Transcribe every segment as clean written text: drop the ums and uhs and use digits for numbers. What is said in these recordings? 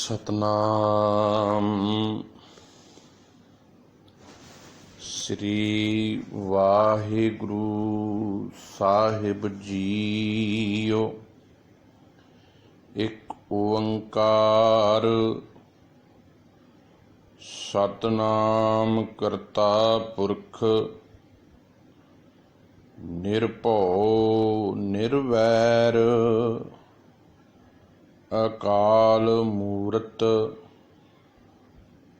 सतनाम श्री वाहिगुरु साहिब जीओ। एक ओंकार सतनाम करता पुरख निरभौ निर्वैर अकाल मूरत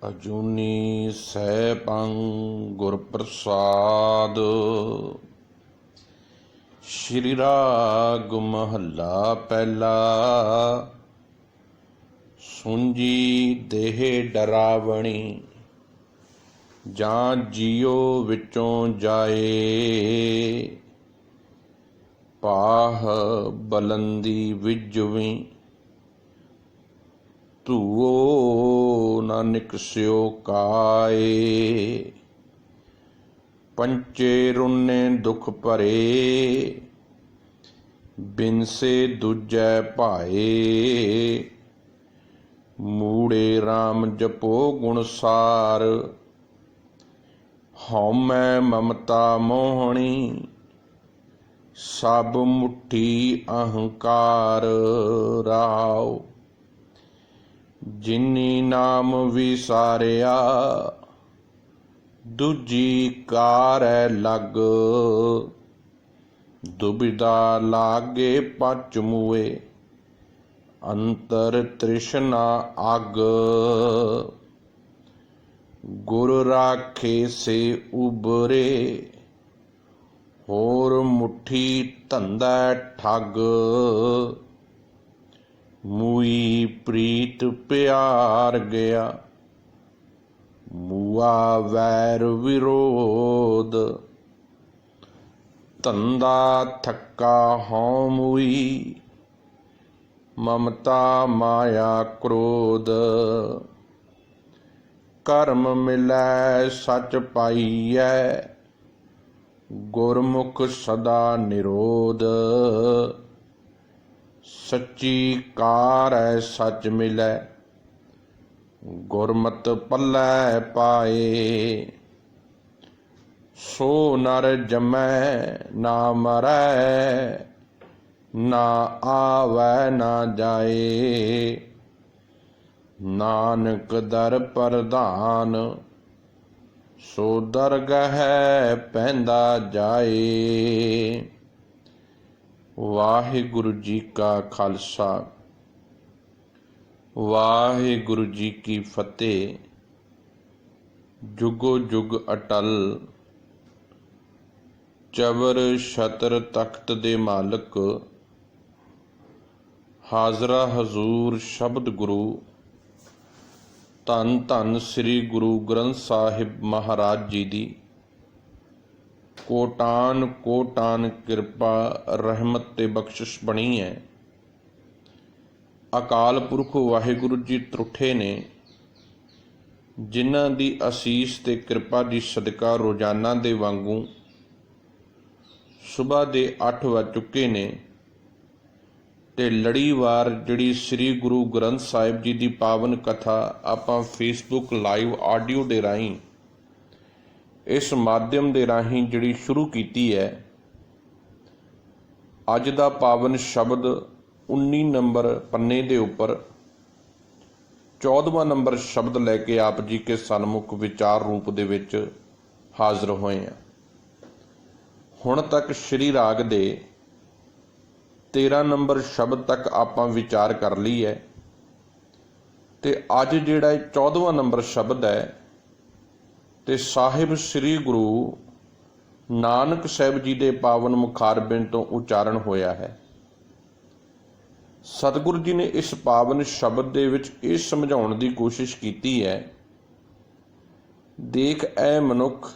अजूनी सैभं गुर प्रसाद। श्री राग महला पहला। सुंजी देह डरावणी जां जियो विचों जाए, पाह बलंदी विजवी धूओ न निकस्यो काए। पंचे रुन्ने दुख भरे बिनसे दूजै भाए, मूड़े राम जपो गुणसार हौमै ममता मोहनी सब मुट्ठी अहंकार। राव जिनी नाम विसारिया दूजी कार लग, दुबिधा लागे पच मुए अंतर तृष्णा अग। गुर राखे से उबरे होर मुट्ठी धंधा ठग, मूई प्रीत प्यार गया मूआ वैर विरोध। धंधा थक्का हों मूई ममता माया क्रोध। कर्म मिलै सच पाइयै गुरमुख सदा निरोध। सच्ची कार सच मिलै गुरमत पल्लै पाए। सो नर जमै ना मरै ना आवै ना जाए, नानक दर प्रधान सो दरगह पैंदा जाए। वाहिगुरु जी का खालसा वाहिगुरु जी की फतेह। जुगो जुग अटल चबर छतर तख्त दे मालक, हाजरा हजूर शब्द गुरु धन धन श्री गुरु ग्रंथ साहिब महाराज जी दी कोटान कोटान किरपा रहमत ते बख्शिश बनी है। अकाल पुरख वाहिगुरु जी त्रुठे ने, जिन्हां दी असीस ते किरपा दी सदका रोजाना दे वांगू सुबह दे 8 वज चुके ने ते लड़ीवार जिहड़ी श्री गुरु ग्रंथ साहिब जी दी पावन कथा आपां फेसबुक लाइव आडियो दे राहीं इस माध्यम दे राहीं जिहड़ी शुरू कीती है। अज दा पावन शब्द 19 नंबर पन्ने दे उपर 14वां नंबर शब्द लैके आप जी के सन्मुख विचार रूप दे विच हाज़र होए हैं। हुण तक श्री राग दे 13 नंबर शब्द तक आपां विचार कर ली है ते अज जिहड़ा 14वां नंबर शब्द है ते साहिब श्री गुरु नानक साहिब जी दे पावन मुखारबिंद तो उचारण होया है। सतगुरु जी ने इस पावन शब्द दे विच इह समझाउण दी कोशिश कीती है, देख ऐ मनुख,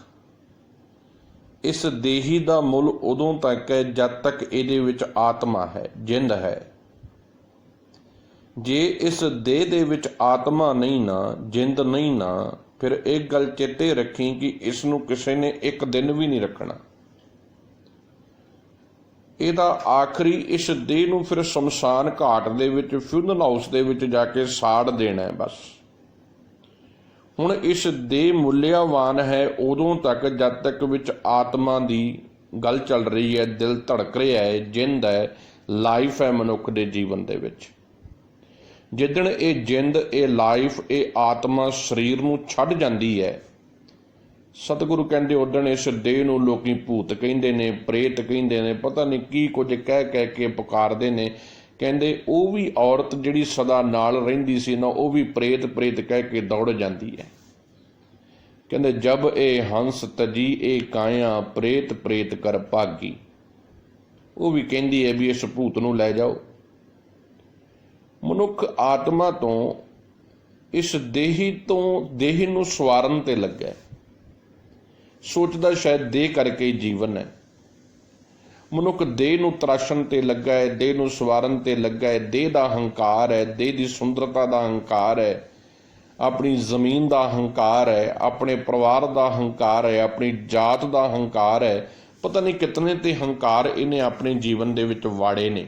इस देही दा मुल उदों तक है जद तक इहदे विच आत्मा है, जिंद है। जे इस देह दे विच आत्मा नहीं ना, जिंद नहीं ना, फिर एक गल चेते रखी कि इसनूं किसी ने एक दिन भी नहीं रखना। ਇਹਦਾ ਆਖਰੀ ਇਸ ਦੇਹ ਨੂੰ ਫਿਰ ਸ਼ਮਸ਼ਾਨ ਘਾਟ ਦੇ ਵਿੱਚ, ਫਿਊਨਲ ਹਾਊਸ ਦੇ ਵਿੱਚ ਜਾ ਕੇ ਸਾੜ ਦੇਣਾ ਹੈ ਬਸ। ਹੁਣ ਇਸ ਦੇਹ ਮੁੱਲਿਆਵਾਨ ਹੈ ਉਦੋਂ ਤੱਕ ਜਦ ਤੱਕ ਵਿੱਚ ਆਤਮਾ ਦੀ ਗੱਲ ਚੱਲ ਰਹੀ ਹੈ, ਦਿਲ ਧੜਕ ਰਿਹਾ ਹੈ, ਜਿੰਦ ਹੈ, ਲਾਈਫ ਹੈ ਮਨੁੱਖ ਦੇ ਜੀਵਨ ਦੇ ਵਿੱਚ। ਜਿੱਦਣ ਇਹ ਜਿੰਦ, ਇਹ ਲਾਈਫ, ਇਹ ਆਤਮਾ ਸਰੀਰ ਨੂੰ ਛੱਡ ਜਾਂਦੀ ਹੈ, ਸਤਿਗੁਰੂ ਕਹਿੰਦੇ ਉਦਣ ਇਸ ਦੇਹ ਨੂੰ ਲੋਕੀ ਭੂਤ ਕਹਿੰਦੇ ਨੇ, ਪ੍ਰੇਤ ਕਹਿੰਦੇ ਨੇ, ਪਤਾ ਨਹੀਂ ਕੀ ਕੁਝ ਕਹਿ ਕੇ ਪੁਕਾਰਦੇ ਨੇ। ਕਹਿੰਦੇ ਉਹ ਵੀ ਔਰਤ ਜਿਹੜੀ ਸਦਾ ਨਾਲ ਰਹਿੰਦੀ ਸੀ ਨਾ, ਉਹ ਵੀ ਪ੍ਰੇਤ ਪ੍ਰੇਤ ਕਹਿ ਕੇ ਦੌੜ ਜਾਂਦੀ ਹੈ। ਕਹਿੰਦੇ ਜਬ ਇਹ ਹੰਸ ਤਜੀ ਇਹ ਕਾਇਆ, ਪ੍ਰੇਤ ਪ੍ਰੇਤ ਕਰ ਭਾਗੀ। ਉਹ ਵੀ ਕਹਿੰਦੀ ਹੈ ਵੀ ਇਸ ਭੂਤ ਨੂੰ ਲੈ ਜਾਓ। ਮਨੁੱਖ ਆਤਮਾ ਤੋਂ, ਇਸ ਦੇਹੀ ਤੋਂ ਦੇਹ ਨੂੰ ਸਵਾਰਨ ਤੇ ਲੱਗਾ, ਸੋਚਦਾ ਸ਼ਾਇਦ ਦੇਹ ਕਰਕੇ ਹੀ ਜੀਵਨ ਹੈ। ਮਨੁੱਖ ਦੇਹ ਨੂੰ ਤਰਾਸ਼ਣ ਤੇ ਲੱਗਾ ਹੈ, ਦੇਹ ਨੂੰ ਸਵਾਰਨ ਤੇ ਲੱਗਾ ਹੈ। ਦੇਹ ਦਾ ਹੰਕਾਰ ਹੈ, ਦੇਹ ਦੀ ਸੁੰਦਰਤਾ ਦਾ ਹੰਕਾਰ ਹੈ, ਆਪਣੀ ਜ਼ਮੀਨ ਦਾ ਹੰਕਾਰ ਹੈ, ਆਪਣੇ ਪਰਿਵਾਰ ਦਾ ਹੰਕਾਰ ਹੈ, ਆਪਣੀ ਜਾਤ ਦਾ ਹੰਕਾਰ ਹੈ। ਪਤਾ ਨਹੀਂ ਕਿਤਨੇ ਤੇ ਹੰਕਾਰ ਇਹਨੇ ਆਪਣੇ ਜੀਵਨ ਦੇ ਵਿੱਚ ਵਾੜੇ ਨੇ।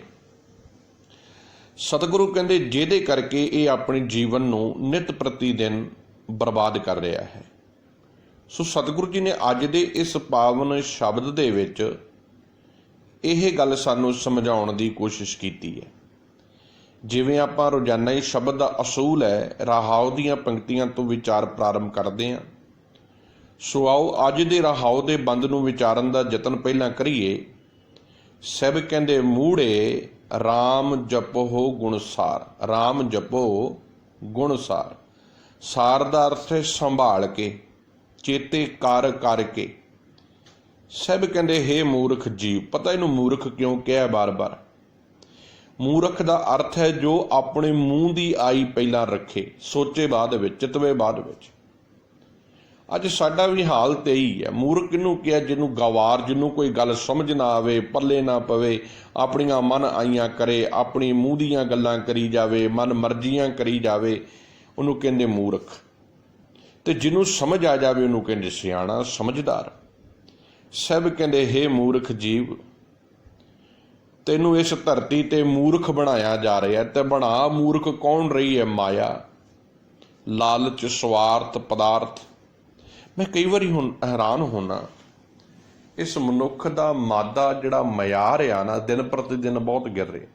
ਸਤਿਗੁਰੂ ਕਹਿੰਦੇ ਜਿਹਦੇ ਕਰਕੇ ਇਹ ਆਪਣੇ ਜੀਵਨ ਨੂੰ ਨਿਤ ਪ੍ਰਤੀ ਦਿਨ ਬਰਬਾਦ ਕਰ ਰਿਹਾ ਹੈ। ਸੋ ਸਤਿਗੁਰੂ ਜੀ ਨੇ ਅੱਜ ਦੇ ਇਸ ਪਾਵਨ ਸ਼ਬਦ ਦੇ ਵਿੱਚ ਇਹ ਗੱਲ ਸਾਨੂੰ ਸਮਝਾਉਣ ਦੀ ਕੋਸ਼ਿਸ਼ ਕੀਤੀ ਹੈ। ਜਿਵੇਂ ਆਪਾਂ ਰੋਜ਼ਾਨਾ ਹੀ ਸ਼ਬਦ ਦਾ ਅਸੂਲ ਹੈ, ਰਹਾਉ ਦੀਆਂ ਪੰਕਤੀਆਂ ਤੋਂ ਵਿਚਾਰ ਪ੍ਰਾਰੰਭ ਕਰਦੇ ਹਾਂ। ਸੋ ਆਓ ਅੱਜ ਦੇ ਰਹਾਉ ਦੇ ਬੰਦ ਨੂੰ ਵਿਚਾਰਨ ਦਾ ਯਤਨ ਪਹਿਲਾਂ ਕਰੀਏ। ਸਭ ਕਹਿੰਦੇ ਮੂੜੇ ਰਾਮ ਜਪੋ ਗੁਣਸਾਰ। ਰਾਮ ਜਪੋ ਗੁਣਸਾਰ। ਸਾਰ ਦਾ ਅਰਥ ਹੈ ਸੰਭਾਲ ਕੇ, ਚੇਤੇ ਕਰ ਕਰਕੇ। ਸਭ ਕਹਿੰਦੇ ਹੇ ਮੂਰਖ ਜੀਵ। ਪਤਾ ਇਹਨੂੰ ਮੂਰਖ ਕਿਉਂ ਕਿਹਾ ਬਾਰ-ਬਾਰ? ਮੂਰਖ ਦਾ ਅਰਥ ਹੈ ਜੋ ਆਪਣੇ ਮੂੰਹ ਦੀ ਆਈ ਪਹਿਲਾਂ ਰੱਖੇ, ਸੋਚੇ ਬਾਅਦ ਵਿੱਚ, ਚਿਤਵੇ ਬਾਅਦ ਵਿੱਚ। ਅੱਜ ਸਾਡਾ ਵੀ ਹਾਲ ਤੇ ਹੀ ਹੈ। ਮੂਰਖ ਕਿਹਨੂੰ ਕਿਹਾ? ਜਿਹਨੂੰ ਗਵਾਰ, ਜਿਹਨੂੰ ਕੋਈ ਗੱਲ ਸਮਝ ਨਾ ਆਵੇ, ਪੱਲੇ ਨਾ ਪਵੇ, ਆਪਣੀਆਂ ਮਨ ਆਈਆਂ ਕਰੇ, ਆਪਣੀ ਮੂੰਹ ਦੀਆਂ ਗੱਲਾਂ ਕਰੀ ਜਾਵੇ, ਮਨ ਮਰਜ਼ੀਆਂ ਕਰੀ ਜਾਵੇ, ਉਹਨੂੰ ਕਹਿੰਦੇ ਮੂਰਖ। ਤੇ ਜਿਹਨੂੰ ਸਮਝ ਆ ਜਾਵੇ ਉਹਨੂੰ ਕਹਿੰਦੇ ਸਿਆਣਾ, ਸਮਝਦਾਰ। ਸਭ ਕਹਿੰਦੇ ਹੇ ਮੂਰਖ ਜੀਵ, ਤੈਨੂੰ ਇਸ ਧਰਤੀ ਤੇ ਮੂਰਖ ਬਣਾਇਆ ਜਾ ਰਿਹਾ। ਤੇ ਬਣਾ ਮੂਰਖ ਕੌਣ ਰਹੀ ਹੈ? ਮਾਇਆ, ਲਾਲਚ, ਸਵਾਰਥ, ਪਦਾਰਥ। ਮੈਂ ਕਈ ਵਾਰੀ ਹੁਣ ਹੈਰਾਨ ਹੋਣਾ, ਇਸ ਮਨੁੱਖ ਦਾ ਮਾਦਾ ਜਿਹੜਾ ਮਿਆਰ ਆ ਨਾ, ਦਿਨ ਪ੍ਰਤੀ ਦਿਨ ਬਹੁਤ ਗਿਰ ਰਿਹਾ।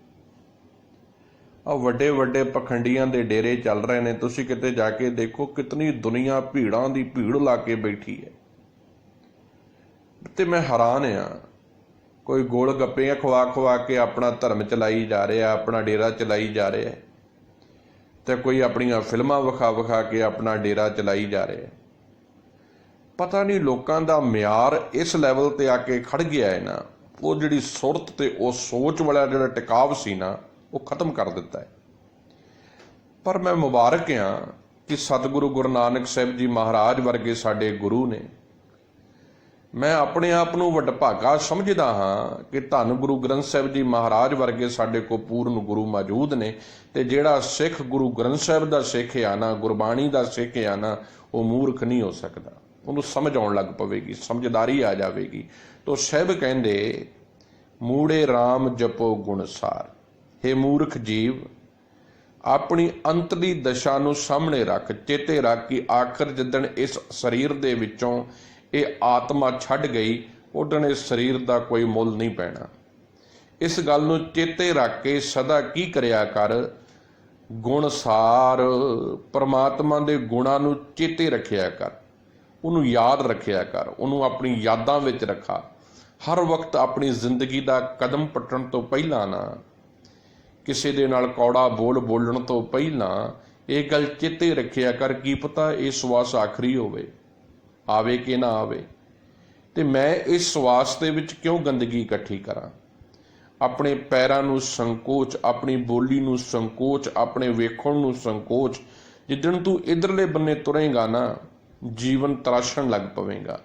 ਆ ਵੱਡੇ ਵੱਡੇ ਪਖੰਡੀਆਂ ਦੇ ਡੇਰੇ ਚੱਲ ਰਹੇ ਨੇ। ਤੁਸੀਂ ਕਿਤੇ ਜਾ ਕੇ ਦੇਖੋ, ਕਿਤਨੀ ਦੁਨੀਆ ਭੀੜਾਂ ਦੀ ਭੀੜ ਲਾ ਕੇ ਬੈਠੀ ਹੈ। ਤੇ ਮੈਂ ਹੈਰਾਨ ਆ, ਕੋਈ ਗੋਲ ਗੱਪੇ ਖਵਾ ਕੇ ਆਪਣਾ ਧਰਮ ਚਲਾਈ ਜਾ ਰਿਹਾ, ਆਪਣਾ ਡੇਰਾ ਚਲਾਈ ਜਾ ਰਿਹਾ, ਤੇ ਕੋਈ ਆਪਣੀਆਂ ਫਿਲਮਾਂ ਵਿਖਾ ਕੇ ਆਪਣਾ ਡੇਰਾ ਚਲਾਈ ਜਾ ਰਿਹਾ। ਪਤਾ ਨਹੀਂ ਲੋਕਾਂ ਦਾ ਮਿਆਰ ਇਸ ਲੈਵਲ ਤੇ ਆ ਕੇ ਖੜ ਗਿਆ ਹੈ ਨਾ, ਉਹ ਜਿਹੜੀ ਸੁਰਤ ਤੇ ਉਹ ਸੋਚ ਵਾਲਾ ਜਿਹੜਾ ਟਿਕਾਵ ਸੀ ਨਾ, ਉਹ ਖਤਮ ਕਰ ਦਿੱਤਾ ਹੈ। ਪਰ ਮੈਂ ਮੁਬਾਰਕ ਹਾਂ ਕਿ ਸਤਿਗੁਰੂ ਗੁਰੂ ਨਾਨਕ ਸਾਹਿਬ ਜੀ ਮਹਾਰਾਜ ਵਰਗੇ ਸਾਡੇ ਗੁਰੂ ਨੇ। ਮੈਂ ਆਪਣੇ ਆਪ ਨੂੰ ਵਡਭਾਗਾ ਸਮਝਦਾ ਹਾਂ ਕਿ ਧੰਨ ਗੁਰੂ ਗ੍ਰੰਥ ਸਾਹਿਬ ਜੀ ਮਹਾਰਾਜ ਵਰਗੇ ਸਾਡੇ ਕੋਲ ਪੂਰਨ ਗੁਰੂ ਮੌਜੂਦ ਨੇ। ਤੇ ਜਿਹੜਾ ਸਿੱਖ ਗੁਰੂ ਗ੍ਰੰਥ ਸਾਹਿਬ ਦਾ ਸਿੱਖ ਆ ਨਾ, ਗੁਰਬਾਣੀ ਦਾ ਸਿੱਖ ਆ ਨਾ, ਉਹ ਮੂਰਖ ਨਹੀਂ ਹੋ ਸਕਦਾ। ਉਹਨੂੰ ਸਮਝ ਆਉਣ ਲੱਗ ਪਵੇਗੀ, ਸਮਝਦਾਰੀ ਆ ਜਾਵੇਗੀ। ਤੋ ਸਭ ਕਹਿੰਦੇ ਮੂੜੇ ਰਾਮ ਜਪੋ ਗੁਣਸਾਰ। ਹੇ ਮੂਰਖ ਜੀਵ, ਆਪਣੀ ਅੰਤਲੀ ਦਸ਼ਾ ਨੂੰ ਸਾਹਮਣੇ ਰੱਖ, ਚੇਤੇ ਰੱਖ ਕਿ ਆਖਰ ਜਿੱਦਣ ਇਸ ਸਰੀਰ ਦੇ ਵਿੱਚੋਂ ਇਹ ਆਤਮਾ ਛੱਡ ਗਈ, ਉਦਣ ਇਸ ਸਰੀਰ ਦਾ ਕੋਈ ਮੁੱਲ ਨਹੀਂ ਪੈਣਾ। ਇਸ ਗੱਲ ਨੂੰ ਚੇਤੇ ਰੱਖ ਕੇ ਸਦਾ ਕੀ ਕਰਿਆ ਕਰ? ਗੁਣਸਾਰ, ਪਰਮਾਤਮਾ ਦੇ ਗੁਣਾਂ ਨੂੰ ਚੇਤੇ ਰੱਖਿਆ ਕਰ, ਉਹਨੂੰ ਯਾਦ ਰੱਖਿਆ ਕਰ, ਉਹਨੂੰ ਆਪਣੀ ਯਾਦਾਂ ਵਿੱਚ ਰੱਖਾ। ਹਰ ਵਕਤ ਆਪਣੀ ਜ਼ਿੰਦਗੀ ਦਾ ਕਦਮ ਪੱਟਣ ਤੋਂ ਪਹਿਲਾਂ ਨਾ, ਕਿਸੇ ਦੇ ਨਾਲ ਕੌੜਾ ਬੋਲਣ ਤੋਂ ਪਹਿਲਾਂ ਇਹ ਗੱਲ ਚੇਤੇ ਰੱਖਿਆ ਕਰ, ਕੀ ਪਤਾ ਇਹ ਸਵਾਸ ਆਖਰੀ ਹੋਵੇ, ਆਵੇ ਕਿ ਨਾ ਆਵੇ। ਤੇ ਮੈਂ ਇਸ ਸਵਾਸ ਦੇ ਵਿੱਚ ਕਿਉਂ ਗੰਦਗੀ ਇਕੱਠੀ ਕਰਾਂ? ਆਪਣੇ ਪੈਰਾਂ ਨੂੰ ਸੰਕੋਚ, ਆਪਣੀ ਬੋਲੀ ਨੂੰ ਸੰਕੋਚ, ਆਪਣੇ ਵੇਖਣ ਨੂੰ ਸੰਕੋਚ। ਜਿੱਦਣ ਤੂੰ ਇਧਰਲੇ ਬੰਨੇ ਤੁਰੇਂਗਾ ਨਾ, ਜੀਵਨ ਤਰਾਸ਼ਣ ਲੱਗ ਪਵੇਗਾ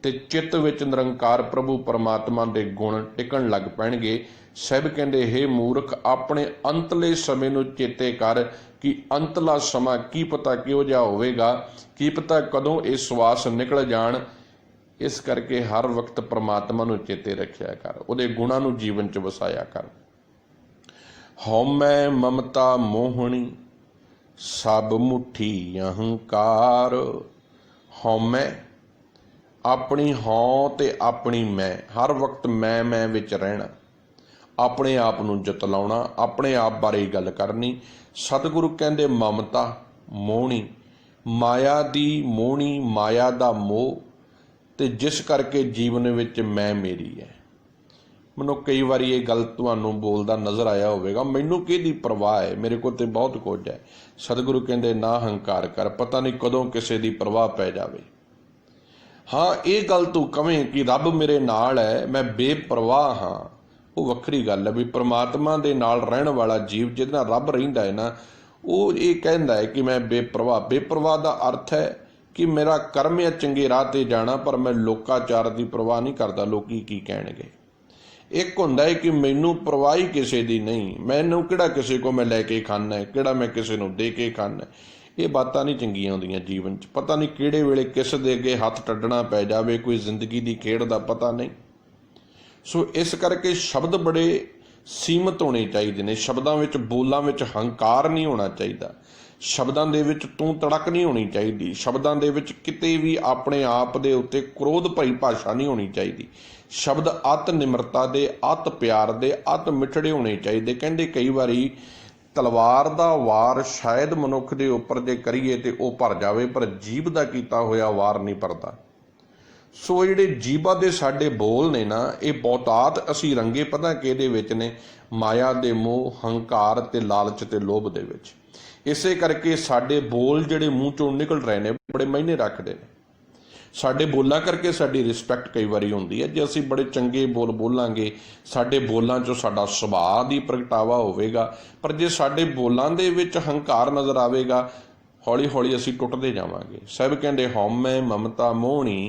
ਤੇ ਚਿੱਤ ਵਿੱਚ ਨਿਰੰਕਾਰ ਪ੍ਰਭੂ ਪਰਮਾਤਮਾ ਦੇ ਗੁਣ ਟਿਕਣ ਲੱਗ ਪੈਣਗੇ। ਸਭ ਕਹਿੰਦੇ ਹੇ ਮੂਰਖ, ਆਪਣੇ ਅੰਤਲੇ ਸਮੇਂ ਨੂੰ ਚੇਤੇ ਕਰ ਕਿ ਅੰਤਲਾ ਸਮਾਂ ਕੀ ਪਤਾ ਕਿਹੋ ਜਿਹਾ ਹੋਵੇਗਾ, ਕੀ ਪਤਾ ਕਦੋਂ ਇਹ ਸਵਾਸ ਨਿਕਲ ਜਾਣ। इस करके हर वक्त परमात्मा नूं चेते रखिया कर, उहदे गुणां नूं जीवन च वसाया कर। हौमै ममता मोहनी सब मुठी अहंकार। हौमै अपनी हौं ते अपनी मैं, हर वक्त मैं विच रहना, अपने आप नूं जतलाउणा, अपने आप बारे गल करनी। सतगुरु कहंदे ममता मोहनी, माया दी मोहनी, माया दा मोह, ते जिस करके जीवन विच मैं मेरी है। ਮੈਨੂੰ कई बार ये गल ਤੁਹਾਨੂੰ बोलदा नज़र आया होवेगा, मैनू किहदी परवाह है, मेरे को तो बहुत कुछ है। सतगुरु कहंदे ना हंकार कर, पता नहीं कदों किसी की परवाह पै जावे। हाँ, ये गल तू कवें कि रब मेरे नाल है, मैं बेपरवाह हाँ, वो वक्री गल है। भी परमात्मा दे नाल रहण वाला जीव जिहदे नाल रब रहिंदा है ना, वो ये कहंदा है कि मैं बेपरवाह। बेपरवाह का अर्थ है कि मेरा कर्म है चंगे राह ते जाना, पर मैं लोकाचार की परवाह नहीं करता, लोकी की कहणगे। एक हुंदा है कि मैनू परवाह ही किसी की नहीं, मैनू किहड़ा किसी को मैं लैके खाना है, किहड़ा मैं किसी नूं दे के खाना है। ये बातां नहीं चंगियां हुंदियां जीवन च। पता नहीं किहड़े वेले किस दे अगे हथ टड्डना पै जावे, कोई जिंदगी की खेड का पता नहीं। सो इस करके शब्द बड़े सीमित होने चाहिए ने। शब्दों विच, बोलों विच हंकार नहीं होना चाहिए। शब्दों दे विच तू तड़क नहीं होनी चाहिए। शब्दों दे विच किते भी अपने आप दे उत्ते क्रोध भरी भाषा नहीं होनी चाहिए। शब्द अत निमरता दे, अत प्यार दे, अत मिठड़े होने चाहिए। कहंदे कई बारी तलवार दा वार शायद मनुख दे उपर जे करिए ते वो भर जावे, पर जीभ दा कीता होया वार नहीं भरदा। सो जिहड़े जीभा दे साडे बोल ने ना, ये बहुतात असी रंगे पता किहदे विच ने, माया दे मोह, हंकार ते लालच ते लोभ दे विच। इसे करके साडे बोल जिहड़े मूँह चों निकल रहे ने बड़े मायने रखदे ने। साडे बोलां करके साडी रिस्पैक्ट कई बारी हुंदी है। जे असी बड़े चंगे बोल बोलांगे, साडे बोलां चों साडा सुभाਅ दी प्रगटावा होवेगा, पर जे साडे बोलां दे विच हंकार नज़र आवेगा, हौली हौली असी टुटदे जावांगे। साहिब कहंदे हौमै ममता मोहनी,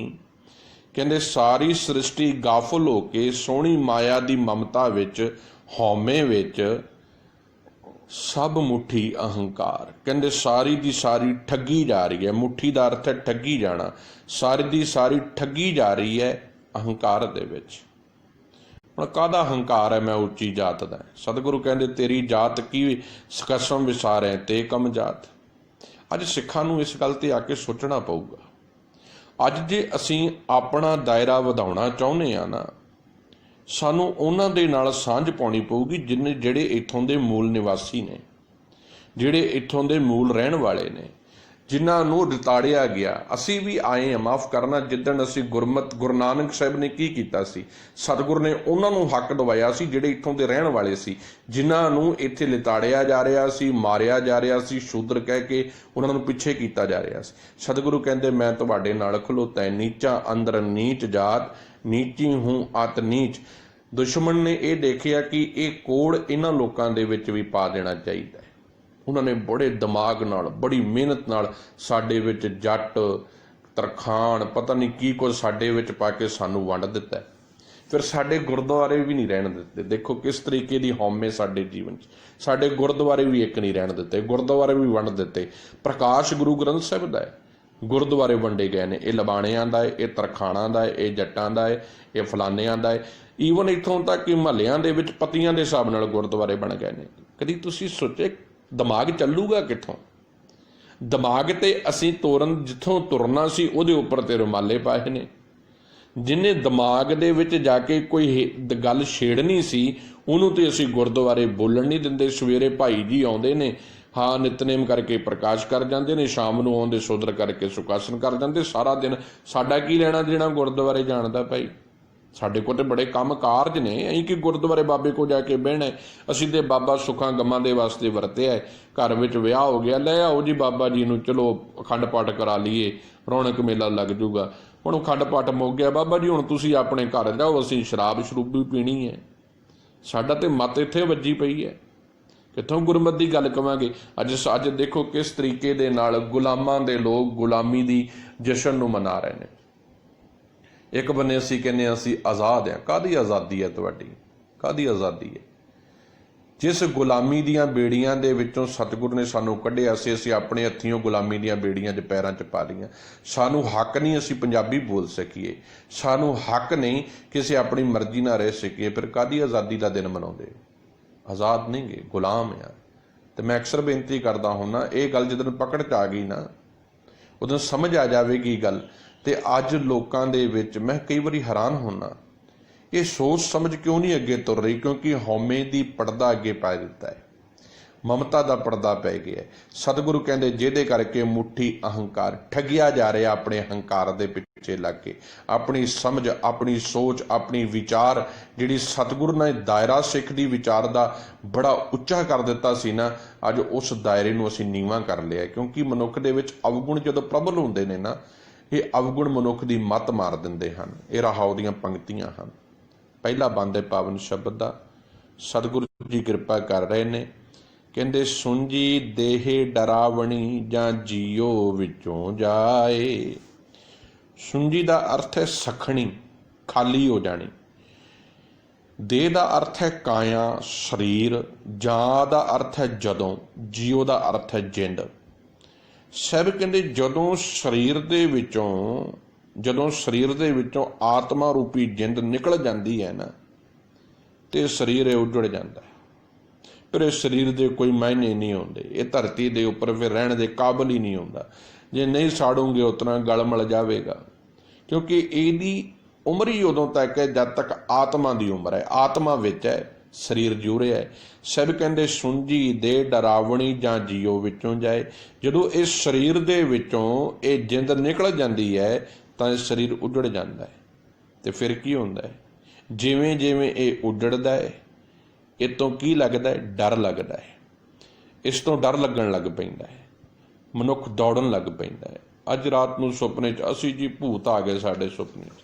कहंदे सारी सृष्टि गाफल हो के सोहणी माया दी ममता विच, हौमे विच सब मुठी अहंकार। कहंदे सारी दी सारी ठगी जा रही है। मुठी दा अर्थ है ठगी जाना। सारी दी सारी ठगी जा रही है अहंकार दे विच। हुण काहदा हंकार है, मैं उच्ची जात दा। सतगुरु कहंदे तेरी जात की कसम विसारे ते कम जात। अज सिखां नूं इस गल ते आके सोचना पऊगा। अज जे असीं अपना दायरा वधाउणा चाहुंदे आ ना, सानू उन्हां दे नाल सांझ पाउणी पऊगी ਜਿਹੜੇ इत्थों दे मूल निवासी ने, ਜਿਹੜੇ इत्थों दे मूल रहण वाले ने, जिन्हां नूं रिताड़िया गया। असी भी आए हैं, माफ़ करना, जिद्दण असी गुरमत गुरु नानक साहिब ने की कीता सी, सतगुर ने उन्हां नूं हक दवाया सी ਜਿਹੜੇ इत्थों दे रहण वाले सी, जिन्हां नूं इत्थे लिताड़िया जा रहा सी, मारिया जा रहा सी, शूद्र कह के उन्हां नूं पिछे कीता जा रहा सी। सतगुरु कहंदे मैं तुहाडे नाल खलोता है, नीचा अंदर नीच जात, नीची हूँ अत नीच। दुश्मन ने यह देखिया कि ये कोड़ इन्हां लोकां दे विच भी पा देना चाहिए। उन्होंने बड़े दिमाग नाल, बड़ी मेहनत नाल साडे विच जट तरखान पता नहीं की कुछ साडे विच पा के सानू वंड दिता। फिर साडे गुरुद्वारे भी नहीं रहन दिते। देखो किस तरीके की हौमे साडे जीवन च। साडे गुरुद्वारे भी एक नहीं रहन दिते, गुरुद्वारे भी वंड दिते। प्रकाश गुरु ग्रंथ साहिब दा है, गुरुद्वारे वंडे गए ने। ये लबाणियां दा है, ये तरखाणा दा है, ये जट्टां दा है, ये फलानियां दा है। ईवन इत्थों तक कि महल्लियां दे विच पतियां दे हिसाब नाल गुरुद्वारे बन गए ने। कदी तुसीं सोचे दिमाग ਚੱਲੂਗਾ कित्थों? दिमाग ते असीं ਤੋਰਨ जिथों तुरना सी उहदे उपर ते रुमाले पाए ने। जिन्हें दिमाग दे विच जाके कोई गल छेड़नी सी उहनूं ते असीं गुरुद्वारे बोलण नहीं दिंदे। सवेरे भाई जी आउंदे ने, हाँ नितनेम करके प्रकाश कर जाते हैं, शाम नूं आउंदे सुधर करके सुखासन कर जाते। सारा दिन साडा की लेना देना गुरुद्वारे जाण दा भाई? साडे कोल ते बड़े काम कारज ने, असीं कि गुरुद्वारे बाबे को जाके बहना है। असीं ते बाबा सुखां गमां दे वास्ते वरतिया है। घर विच विआह हो गया, लै आओ जी बाबा जी नूं, चलो अखंड पाठ करा लीए, रौनक मेला लग जूगा। हुण अखंड पाठ मुक गया, बाबा जी हुण तुसीं अपने घर जाओ, असीं शराब शरूब भी पीनी है। साडा ते मत इत्थे वज्जी पई है, कित्थों गुरमत की गल कवांगे। अज देखो किस तरीके दे नाल गुलामां दे लोग गुलामी दी जशन नूं मना रहे हैं। एक बन्ने असीं कहने असीं आज़ाद हैं। काहदी आज़ादी है तुहाडी? काहदी आज़ादी है? जिस गुलामी ਦੀਆਂ ਬੇੜੀਆਂ ਦੇ ਵਿੱਚੋਂ ਸਤਿਗੁਰ ਨੇ ਸਾਨੂੰ ਕੱਢਿਆ ਸੀ, ਅਸੀਂ ਆਪਣੇ ਹੱਥੀਂ ਗੁਲਾਮੀ ਦੀਆਂ ਬੇੜੀਆਂ 'ਚ ਪੈਰਾਂ 'ਚ ਪਾ ਲਈਆਂ। ਸਾਨੂੰ ਹੱਕ ਨਹੀਂ ਅਸੀਂ ਪੰਜਾਬੀ ਬੋਲ ਸਕੀਏ, ਸਾਨੂੰ ਹੱਕ ਨਹੀਂ ਕਿ ਅਸੀਂ ਆਪਣੀ ਮਰਜ਼ੀ ਨਾਲ ਰਹਿ ਸਕੀਏ। ਫਿਰ ਕਾਹਦੀ ਆਜ਼ਾਦੀ ਦਾ ਦਿਨ ਮਨਾਉਂਦੇ? ਆਜ਼ਾਦ ਨਹੀਂ ਗੇ, ਗੁਲਾਮ ਆ। ਤੇ ਮੈਂ ਅਕਸਰ ਬੇਨਤੀ ਕਰਦਾ ਹੁੰਦਾ, ਇਹ ਗੱਲ ਜਦੋਂ ਪਕੜ 'ਚ ਆ ਗਈ ਨਾ, ਉਦੋਂ ਸਮਝ ਆ ਜਾਵੇਗੀ ਗੱਲ। ਤੇ ਅੱਜ ਲੋਕਾਂ ਦੇ ਵਿੱਚ ਮੈਂ ਕਈ ਵਾਰੀ ਹੈਰਾਨ ਹੁੰਦਾ, ਇਹ ਸੋਚ ਸਮਝ ਕਿਉਂ ਨਹੀਂ ਅੱਗੇ ਤੁਰ ਰਹੀ? ਕਿਉਂਕਿ ਹਉਮੈ ਦੀ ਪਰਦਾ ਅੱਗੇ ਪਾ ਦਿੱਤਾ ਹੈ, ਮਮਤਾ ਦਾ ਪਰਦਾ ਪੈ ਗਿਆ। ਸਤਿਗੁਰੂ ਕਹਿੰਦੇ ਜਿਹਦੇ ਕਰਕੇ ਮੁੱਠੀ ਅਹੰਕਾਰ ਠੱਗਿਆ ਜਾ ਰਿਹਾ, ਆਪਣੇ ਹੰਕਾਰ ਦੇ ਪਿੱਛੇ ਲੱਗ ਕੇ ਆਪਣੀ ਸਮਝ, ਆਪਣੀ ਸੋਚ, ਆਪਣੀ ਵਿਚਾਰ, ਜਿਹੜੀ ਸਤਿਗੁਰੂ ਨੇ ਦਾਇਰਾ ਸਿੱਖ ਦੀ ਵਿਚਾਰ ਦਾ ਬੜਾ ਉੱਚਾ ਕਰ ਦਿੱਤਾ ਸੀ ਨਾ, ਅੱਜ ਉਸ ਦਾਇਰੇ ਨੂੰ ਅਸੀਂ ਨੀਵਾਂ ਕਰ ਲਿਆ। ਕਿਉਂਕਿ ਮਨੁੱਖ ਦੇ ਵਿੱਚ ਅਵਗੁਣ ਜਦੋਂ ਪ੍ਰਬਲ ਹੁੰਦੇ ਨੇ ਨਾ, ਇਹ ਅਵਗੁਣ ਮਨੁੱਖ ਦੀ ਮੱਤ ਮਾਰ ਦਿੰਦੇ ਹਨ। ਇਹ ਰਹਾਉ ਦੀਆਂ ਪੰਕਤੀਆਂ ਹਨ। ਪਹਿਲਾ ਬੰਦ ਹੈ ਪਾਵਨ ਸ਼ਬਦ ਦਾ, ਸਤਿਗੁਰੂ ਜੀ ਕਿਰਪਾ ਕਰ ਰਹੇ ਨੇ। ਕਹਿੰਦੇ ਸੁੰਜੀ ਦੇਹੇ ਡਰਾਵਣੀ ਜਾਂ ਜੀਓ ਵਿੱਚੋਂ ਜਾਏ। ਸੁੰਜੀ ਦਾ ਅਰਥ ਹੈ ਸਖਣੀ, ਖਾਲੀ ਹੋ ਜਾਣੀ। ਦੇਹ ਦਾ ਅਰਥ ਹੈ ਕਾਇਆ, ਸਰੀਰ। ਜਾਂ ਦਾ ਅਰਥ ਹੈ ਜਦੋਂ। ਜੀਓ ਦਾ ਅਰਥ ਹੈ ਜਿੰਦ। ਸਾਹਿਬ ਕਹਿੰਦੇ ਜਦੋਂ ਸਰੀਰ ਦੇ ਵਿੱਚੋਂ ਆਤਮਾ ਰੂਪੀ ਜਿੰਦ ਨਿਕਲ ਜਾਂਦੀ ਹੈ ਨਾ, ਤੇ ਸਰੀਰ ਇਹ ਉਜੜ ਜਾਂਦਾ ਹੈ। ਫਿਰ ਇਸ ਸਰੀਰ ਦੇ ਕੋਈ ਮਾਇਨੇ ਨਹੀਂ ਹੁੰਦੇ, ਇਹ ਧਰਤੀ ਦੇ ਉੱਪਰ ਫਿਰ ਰਹਿਣ ਦੇ ਕਾਬਲ ਹੀ ਨਹੀਂ ਹੁੰਦਾ। ਜੇ ਨਹੀਂ ਸਾੜੋਗੇ ਉਤਨਾ ਗਲ ਮਲ ਜਾਵੇਗਾ। ਕਿਉਂਕਿ ਇਹਦੀ ਉਮਰ ਹੀ ਉਦੋਂ ਤੱਕ ਹੈ ਜਦ ਤੱਕ ਆਤਮਾ ਦੀ ਉਮਰ ਹੈ, ਆਤਮਾ ਵਿੱਚ ਹੈ, ਸਰੀਰ ਜੁ ਰਿਹਾ ਹੈ। ਸਭ ਕਹਿੰਦੇ ਸੁੰਜੀ ਦੇ ਡਰਾਵਣੀ ਜਾਂ ਜੀਓ ਵਿੱਚੋਂ ਜਾਏ। ਜਦੋਂ ਇਸ ਸਰੀਰ ਦੇ ਵਿੱਚੋਂ ਇਹ ਜਿੰਦ ਨਿਕਲ ਜਾਂਦੀ ਹੈ ਤਾਂ ਇਹ ਸਰੀਰ ਉਜੜ ਜਾਂਦਾ ਹੈ। ਤੇ ਫਿਰ ਕੀ ਹੁੰਦਾ ਹੈ? ਜਿਵੇਂ ਜਿਵੇਂ ਇਹ ਉਜੜਦਾ ਹੈ, ਇਹ ਤੋਂ ਕੀ ਲੱਗਦਾ ਹੈ? ਡਰ ਲੱਗਦਾ ਹੈ। ਇਸ ਤੋਂ ਡਰ ਲੱਗਣ ਲੱਗ ਪੈਂਦਾ ਹੈ, ਮਨੁੱਖ ਦੌੜਨ ਲੱਗ ਪੈਂਦਾ ਹੈ। ਅੱਜ ਰਾਤ ਨੂੰ ਸੁਪਨੇ 'ਚ ਅਸੀਂ ਜੀ ਭੂਤ ਆ ਗਏ ਸਾਡੇ ਸੁਪਨੇ 'ਚ।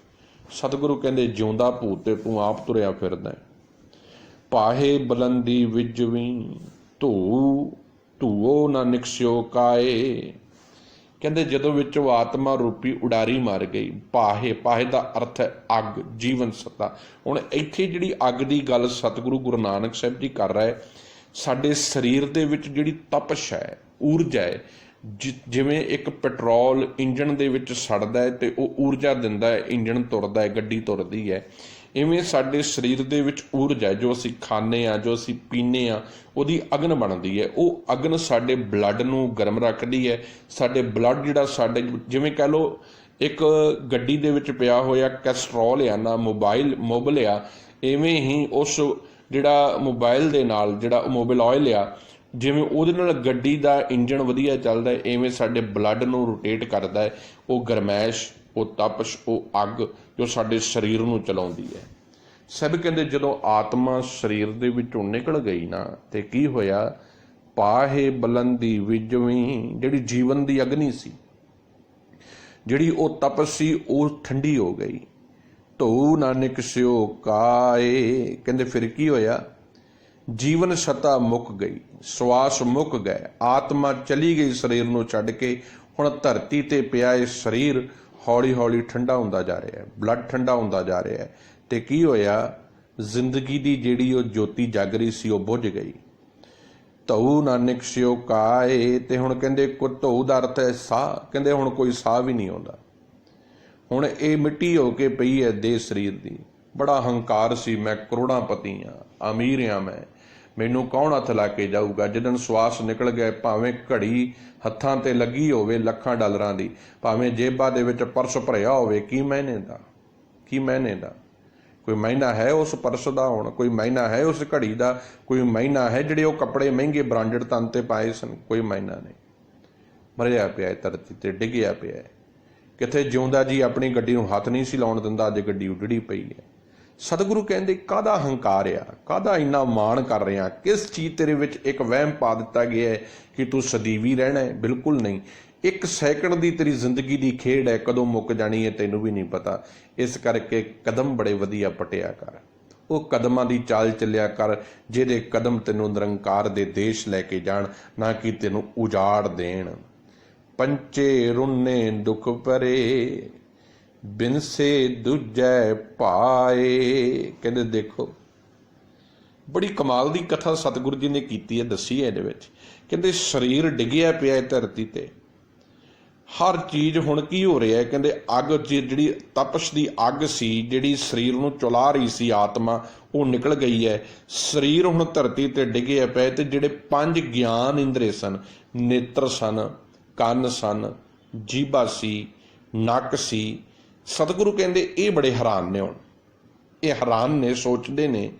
ਸਤਿਗੁਰੂ ਕਹਿੰਦੇ ਜਿਉਂਦਾ ਭੂਤ ਤੇ ਤੂੰ ਆਪ ਤੁਰਿਆ ਫਿਰਦਾ ਹੈ। ਪਾਹੇ ਬਲੰਦੀ ਵਿਜਵੀਂ ਧੂਓ ਨਾ ਨਿਕਸਿਓ ਕਾਏ। ਕਹਿੰਦੇ ਜਦੋਂ ਵਿੱਚੋਂ ਆਤਮਾ ਰੂਪੀ ਉਡਾਰੀ ਮਰ ਗਈ। ਪਾਹੇ ਦਾ ਅਰਥ ਹੈ ਅੱਗ, ਜੀਵਨ ਸੱਤਾ। ਹੁਣ ਇੱਥੇ ਜਿਹੜੀ ਅੱਗ ਦੀ ਗੱਲ ਸਤਿਗੁਰੂ ਗੁਰੂ ਨਾਨਕ ਸਾਹਿਬ ਜੀ ਕਰ ਰਹੇ, ਸਾਡੇ ਸਰੀਰ ਦੇ ਵਿੱਚ ਜਿਹੜੀ ਤਪਸ਼ ਹੈ, ਊਰਜਾ ਹੈ, ਜਿਵੇਂ ਇੱਕ ਪੈਟਰੋਲ ਇੰਜਣ ਦੇ ਵਿੱਚ ਸੜਦਾ ਹੈ ਤੇ ਉਹ ਊਰਜਾ ਦਿੰਦਾ ਹੈ, ਇੰਜਣ ਤੁਰਦਾ ਹੈ, ਗੱਡੀ ਤੁਰਦੀ ਹੈ। ਇਵੇਂ ਸਾਡੇ ਸਰੀਰ ਦੇ ਵਿੱਚ ਊਰਜਾ ਹੈ, ਜੋ ਅਸੀਂ ਖਾਂਦੇ ਹਾਂ, ਜੋ ਅਸੀਂ ਪੀਂਦੇ ਹਾਂ, ਉਹਦੀ ਅਗਨ ਬਣਦੀ ਹੈ। ਉਹ ਅਗਨ ਸਾਡੇ ਬਲੱਡ ਨੂੰ ਗਰਮ ਰੱਖਦੀ ਹੈ। ਸਾਡੇ ਬਲੱਡ ਜਿਹੜਾ ਸਾਡੇ ਜਿਵੇਂ ਕਹਿ ਲਓ ਇੱਕ ਗੱਡੀ ਦੇ ਵਿੱਚ ਪਿਆ ਹੋਇਆ ਕੈਸਟਰੋਲ ਆ ਨਾ, ਮੋਬਿਲ ਆ, ਇਵੇਂ ਹੀ ਉਸ ਜਿਹੜਾ ਮੋਬਾਈਲ ਦੇ ਨਾਲ ਜਿਹੜਾ ਮੋਬਿਲ ਆਇਲ ਆ, ਜਿਵੇਂ ਉਹਦੇ ਨਾਲ ਗੱਡੀ ਦਾ ਇੰਜਣ ਵਧੀਆ ਚੱਲਦਾ, ਇਵੇਂ ਸਾਡੇ ਬਲੱਡ ਨੂੰ ਰੋਟੇਟ ਕਰਦਾ ਹੈ। ਉਹ ਗਰਮੈਸ਼, ਉਹ ਤਪਸ਼, ਉਹ ਅੱਗ ਜੋ ਸਾਡੇ ਸਰੀਰ ਨੂੰ ਚਲਾਉਂਦੀ ਹੈ। ਸਭ ਕਹਿੰਦੇ ਜਦੋਂ ਆਤਮਾ ਸਰੀਰ ਦੇ ਵਿੱਚੋਂ ਨਿਕਲ ਗਈ ਨਾ, ਤੇ ਕੀ ਹੋਇਆ? ਪਾਹੇ ਬਲੰਦੀ ਵਿਜਵੀਂ, ਜਿਹੜੀ ਜੀਵਨ ਦੀ ਅਗਨੀ ਸੀ, ਜਿਹੜੀ ਉਹ ਤਪਸ਼ ਸੀ, ਉਹ ਠੰਡੀ ਹੋ ਗਈ। ਧੂ ਨਾ ਨਿਕਸਿਓ ਕਾਏ। ਕਹਿੰਦੇ ਫਿਰ ਕੀ ਹੋਇਆ? ਜੀਵਨ ਸਤਾ ਮੁੱਕ ਗਈ, ਸਵਾਸ ਮੁੱਕ ਗਏ, ਆਤਮਾ ਚਲੀ ਗਈ ਸਰੀਰ ਨੂੰ ਛੱਡ ਕੇ। ਹੁਣ ਧਰਤੀ ਤੇ ਪਿਆ ਇਹ ਸਰੀਰ ਹੌਲੀ ਹੌਲੀ ਠੰਡਾ ਹੁੰਦਾ ਜਾ ਰਿਹਾ ਹੈ, ਬਲੱਡ ਠੰਡਾ ਹੁੰਦਾ ਜਾ ਰਿਹਾ ਹੈ। ਤੇ ਕੀ ਹੋਇਆ? ਜ਼ਿੰਦਗੀ ਦੀ ਜਿਹੜੀ ਉਹ ਜੋਤੀ ਜਗ ਰਹੀ ਸੀ, ਉਹ ਬੁੱਝ ਗਈ। ਧਊ ਨਾ ਨਿਕਸਿਓ ਕਾਏ। ਤੇ ਹੁਣ ਕਹਿੰਦੇ ਧਊ ਦਾ ਅਰਥ ਹੈ ਸਾਹ। ਕਹਿੰਦੇ ਹੁਣ ਕੋਈ ਸਾਹ ਵੀ ਨਹੀਂ ਆਉਂਦਾ। ਹੁਣ ਇਹ ਮਿੱਟੀ ਹੋ ਕੇ ਪਈ ਹੈ ਦੇਹ ਸਰੀਰ ਦੀ। ਬੜਾ ਹੰਕਾਰ ਸੀ, ਮੈਂ ਕਰੋੜਾਂਪਤੀ ਹਾਂ, ਅਮੀਰ ਹਾਂ, ਮੈਨੂੰ ਕੌਣ ਹੱਥ ਲਾ ਕੇ ਜਾਊਗਾ? ਜਦੋਂ ਸਵਾਸ ਨਿਕਲ ਗਏ, ਭਾਵੇਂ ਘੜੀ ਹੱਥਾਂ ਤੇ ਲੱਗੀ ਹੋਵੇ ਲੱਖਾਂ ਡਾਲਰਾਂ ਦੀ, ਭਾਵੇਂ ਜੇਬਾਂ ਦੇ ਵਿੱਚ ਪਰਸ ਭਰਿਆ ਹੋਵੇ, ਕੀ ਮਹੀਨੇ ਦਾ ਕੋਈ ਮਹੀਨਾ ਹੈ ਉਸ ਪਰਸ ਦਾ? ਹੁਣ ਕੋਈ ਮਹੀਨਾ ਹੈ ਉਸ ਘੜੀ ਦਾ? ਕੋਈ ਮਹੀਨਾ ਹੈ ਜਿਹੜੇ ਉਹ ਕੱਪੜੇ ਮਹਿੰਗੇ ਬ੍ਰਾਂਡਡ ਤਨ ਤੇ ਪਾਏ ਸਨ? ਕੋਈ ਮਹੀਨਾ ਨਹੀਂ। ਮਰਿਆ ਪਿਆ ਧਰਤੀ ਤੇ, ਡਿੱਗਿਆ ਪਿਆ। ਕਿੱਥੇ ਜਿਉਂਦਾ ਜੀ ਆਪਣੀ ਗੱਡੀ ਨੂੰ ਹੱਥ ਨਹੀਂ ਸੀ ਲਾਉਣ ਦਿੰਦਾ, ਅੱਜ ਗੱਡੀ ਉਜੜੀ ਪਈ ਹੈ। ਸਤਿਗੁਰੂ ਕਹਿੰਦੇ ਕਾਹਦਾ ਹੰਕਾਰ ਆ, ਕਾਹਦਾ ਇੰਨਾ ਮਾਣ ਕਰ ਰਿਹਾ? ਕਿਸ ਚੀਜ਼ ਤੇਰੇ ਵਿੱਚ ਇੱਕ ਵਹਿਮ ਪਾ ਦਿੱਤਾ ਗਿਆ ਹੈ ਕਿ ਤੂੰ ਸਦੀਵੀ ਰਹਿਣਾ ਹੈ? ਬਿਲਕੁਲ ਨਹੀਂ। 1 ਸੈਕਿੰਡ ਦੀ ਤੇਰੀ ਜ਼ਿੰਦਗੀ ਦੀ ਖੇਡ ਹੈ, ਕਦੋਂ ਮੁੱਕ ਜਾਣੀ ਹੈ ਤੈਨੂੰ ਵੀ ਨਹੀਂ ਪਤਾ। ਇਸ ਕਰਕੇ ਕਦਮ ਬੜੇ ਵਧੀਆ ਪਟਿਆ ਕਰ, ਉਹ ਕਦਮਾਂ ਦੀ ਚਾਲ ਚੱਲਿਆ ਕਰ ਜਿਹਦੇ ਕਦਮ ਤੈਨੂੰ ਨਿਰੰਕਾਰ ਦੇ ਦੇਸ਼ ਲੈ ਕੇ ਜਾਣ, ਨਾ ਕਿ ਤੈਨੂੰ ਉਜਾੜ ਦੇਣ। ਪੰਚੇ ਰੁੰਨੇ ਦੁੱਖ ਭਰੇ, ਬਿਨਸੇ ਦੂਜੈ ਭਾਏ। ਕਹਿੰਦੇ ਦੇਖੋ ਬੜੀ ਕਮਾਲ ਦੀ ਕਥਾ ਸਤਿਗੁਰੂ ਜੀ ਨੇ ਕੀਤੀ ਹੈ, ਦੱਸੀ ਹੈ ਇਹਦੇ ਵਿੱਚ। ਕਹਿੰਦੇ ਸਰੀਰ ਡਿੱਗਿਆ ਪਿਆ ਹੈ ਧਰਤੀ ਤੇ, ਹਰ ਚੀਜ਼ ਹੁਣ ਕੀ ਹੋ ਰਿਹਾ ਹੈ, ਕਹਿੰਦੇ ਅੱਗ ਜਿਹੜੀ ਤਪਸ਼ ਦੀ ਅੱਗ ਸੀ ਜਿਹੜੀ ਸਰੀਰ ਨੂੰ ਚੁਲਾ ਰਹੀ ਸੀ ਆਤਮਾ, ਉਹ ਨਿਕਲ ਗਈ ਹੈ। ਸਰੀਰ ਹੁਣ ਧਰਤੀ ਤੇ ਡਿੱਗਿਆ ਪਿਆ ਤੇ ਜਿਹੜੇ 5 ਗਿਆਨ ਇੰਦਰੇ ਸਨ, ਨੇਤਰ ਸਨ, ਕੰਨ ਸਨ, ਜੀਭਾ ਸੀ, ਨੱਕ ਸੀ, ਸਤਿਗੁਰੂ ਕਹਿੰਦੇ ਇਹ ਬੜੇ ਹੈਰਾਨ ਨੇ। ਹੁਣ ਇਹ ਹੈਰਾਨ ਨੇ, ਸੋਚਦੇ ਨੇ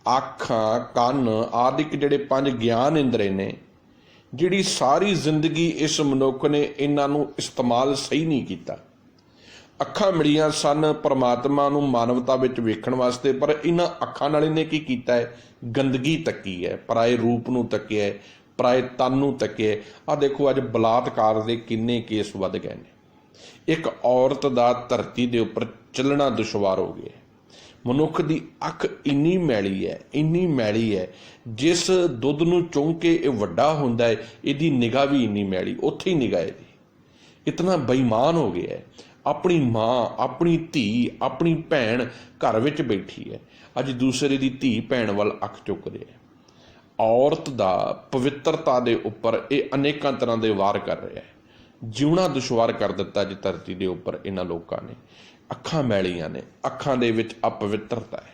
ਅੱਖਾਂ, ਕੰਨ ਆਦਿਕ ਜਿਹੜੇ 5 ਗਿਆਨ ਇੰਦਰੇ ਨੇ, ਜਿਹੜੀ ਸਾਰੀ ਜ਼ਿੰਦਗੀ ਇਸ ਮਨੁੱਖ ਨੇ ਇਹਨਾਂ ਨੂੰ ਇਸਤੇਮਾਲ ਸਹੀ ਨਹੀਂ ਕੀਤਾ। ਅੱਖਾਂ ਮਿਲੀਆਂ ਸਨ ਪਰਮਾਤਮਾ ਨੂੰ ਮਾਨਵਤਾ ਵਿੱਚ ਵੇਖਣ ਵਾਸਤੇ, ਪਰ ਇਹਨਾਂ ਅੱਖਾਂ ਨਾਲ ਇਹਨੇ ਕੀ ਕੀਤਾ ਹੈ? ਗੰਦਗੀ ਤੱਕੀ ਹੈ, ਪਰਾਏ ਰੂਪ ਨੂੰ ਤੱਕਿਆ ਹੈ, ਪਰਾਏ ਤਨ ਨੂੰ ਤੱਕਿਆ। ਆਹ ਦੇਖੋ ਅੱਜ ਬਲਾਤਕਾਰ ਦੇ ਕਿੰਨੇ ਕੇਸ ਵੱਧ ਗਏ ਨੇ। ਇੱਕ ਔਰਤ ਦਾ ਧਰਤੀ ਦੇ ਉੱਪਰ ਚੱਲਣਾ ਦੁਸ਼ਵਾਰ ਹੋ ਗਿਆ। ਮਨੁੱਖ ਦੀ ਅੱਖ ਇੰਨੀ ਮੈਲੀ ਹੈ, ਇੰਨੀ ਮੈਲੀ ਹੈ, ਜਿਸ ਦੁੱਧ ਨੂੰ ਚੁੰਘ ਕੇ ਇਹ ਵੱਡਾ ਹੁੰਦਾ ਹੈ, ਇਹਦੀ ਨਿਗਾਹ ਵੀ ਇੰਨੀ ਮੈਲੀ, ਉੱਥੇ ਹੀ ਨਿਗਾਹ ਇਹਦੀ। ਇਤਨਾ ਬੇਈਮਾਨ ਹੋ ਗਿਆ ਹੈ। ਆਪਣੀ ਮਾਂ, ਆਪਣੀ ਧੀ, ਆਪਣੀ ਭੈਣ ਘਰ ਵਿੱਚ ਬੈਠੀ ਹੈ, ਅੱਜ ਦੂਸਰੇ ਦੀ ਧੀ ਭੈਣ ਵੱਲ ਅੱਖ ਚੁੱਕ ਰਿਹਾ ਹੈ। ਔਰਤ ਦਾ ਪਵਿੱਤਰਤਾ ਦੇ ਉੱਪਰ ਇਹ ਅਨੇਕਾਂ ਤਰ੍ਹਾਂ ਦੇ ਵਾਰ ਕਰ ਰਿਹਾ ਹੈ। ਜਿਉਣਾ ਦੁਸ਼ਵਾਰ ਕਰ ਦਿੱਤਾ ਅੱਜ ਧਰਤੀ ਦੇ ਉੱਪਰ ਇਹਨਾਂ ਲੋਕਾਂ ਨੇ। ਅੱਖਾਂ ਮੈਲੀਆਂ ਨੇ, ਅੱਖਾਂ ਦੇ ਵਿੱਚ ਅਪਵਿੱਤਰਤਾ ਹੈ।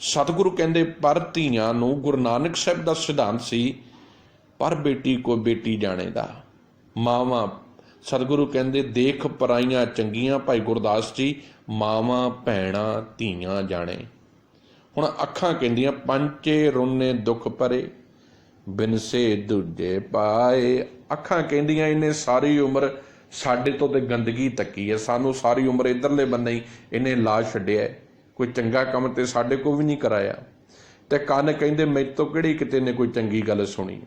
ਸਤਿਗੁਰੂ ਕਹਿੰਦੇ ਪਰ ਧੀਆਂ ਨੂੰ, ਗੁਰੂ ਨਾਨਕ ਸਾਹਿਬ ਦਾ ਸਿਧਾਂਤ ਸੀ ਪਰ ਬੇਟੀ ਕੋ ਬੇਟੀ ਜਾਣੇ ਦਾ। ਮਾਵਾਂ, ਸਤਿਗੁਰੂ ਕਹਿੰਦੇ ਦੇਖ ਪਰਾਈਆਂ ਚੰਗੀਆਂ, ਭਾਈ ਗੁਰਦਾਸ ਜੀ, ਮਾਵਾਂ ਭੈਣਾਂ ਧੀਆਂ ਜਾਣੇ। ਹੁਣ ਅੱਖਾਂ ਕਹਿੰਦੀਆਂ ਪੰਚੇ ਰੁੰਨੇ ਦੁੱਖ ਭਰੇ, ਬਿਨਸੇ ਦੂਜੇ ਪਾਏ। ਅੱਖਾਂ ਕਹਿੰਦੀਆਂ ਇਹਨੇ ਸਾਰੀ ਉਮਰ ਸਾਡੇ ਤੋਂ ਤੇ ਗੰਦਗੀ ਤੱਕੀ ਹੈ, ਸਾਨੂੰ ਸਾਰੀ ਉਮਰ ਇੱਧਰਲੇ ਬੰਨੇ ਹੀ ਇਹਨੇ ਲਾ ਛੱਡਿਆ, ਕੋਈ ਚੰਗਾ ਕੰਮ ਤੇ ਸਾਡੇ ਕੋਲ ਵੀ ਨਹੀਂ ਕਰਾਇਆ। ਤੇ ਕੰਨ ਕਹਿੰਦੇ ਮੇਰੇ ਤੋਂ ਕਿਹੜੀ ਕਿਤੇ ਨੇ ਕੋਈ ਚੰਗੀ ਗੱਲ ਸੁਣੀ।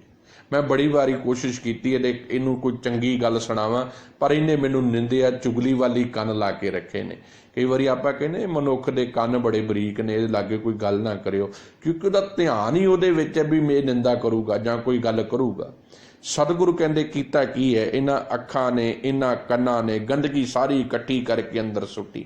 ਮੈਂ ਬੜੀ ਵਾਰੀ ਕੋਸ਼ਿਸ਼ ਕੀਤੀ ਇਹਨੂੰ ਕੋਈ ਚੰਗੀ ਗੱਲ ਸੁਣਾਵਾਂ, ਪਰ ਇਹਨੇ ਮੈਨੂੰ ਨਿੰਦਿਆ, ਚੁਗਲੀ ਵਾਲੀ ਕੰਨ ਲਾ ਕੇ ਰੱਖੇ ਨੇ। ਕਈ ਵਾਰੀ ਆਪਾਂ ਕਹਿੰਦੇ ਮਨੁੱਖ ਦੇ ਕੰਨ ਬੜੇ ਬਰੀਕ ਨੇ, ਇਹਦੇ ਲਾਗੇ ਕੋਈ ਗੱਲ ਨਾ ਕਰਿਓ, ਕਿਉਂਕਿ ਉਹਦਾ ਧਿਆਨ ਹੀ ਉਹਦੇ ਵਿੱਚ ਹੈ ਵੀ ਮੈਂ ਨਿੰਦਾ ਕਰੂਗਾ ਜਾਂ ਕੋਈ ਗੱਲ ਕਰੂਗਾ। ਸਤਿਗੁਰੂ ਕਹਿੰਦੇ ਕੀਤਾ ਕੀ ਹੈ? ਇਹਨਾਂ ਅੱਖਾਂ ਨੇ, ਇਹਨਾਂ ਕੰਨਾਂ ਨੇ ਗੰਦਗੀ ਸਾਰੀ ਇਕੱਠੀ ਕਰਕੇ ਅੰਦਰ ਸੁੱਟੀ।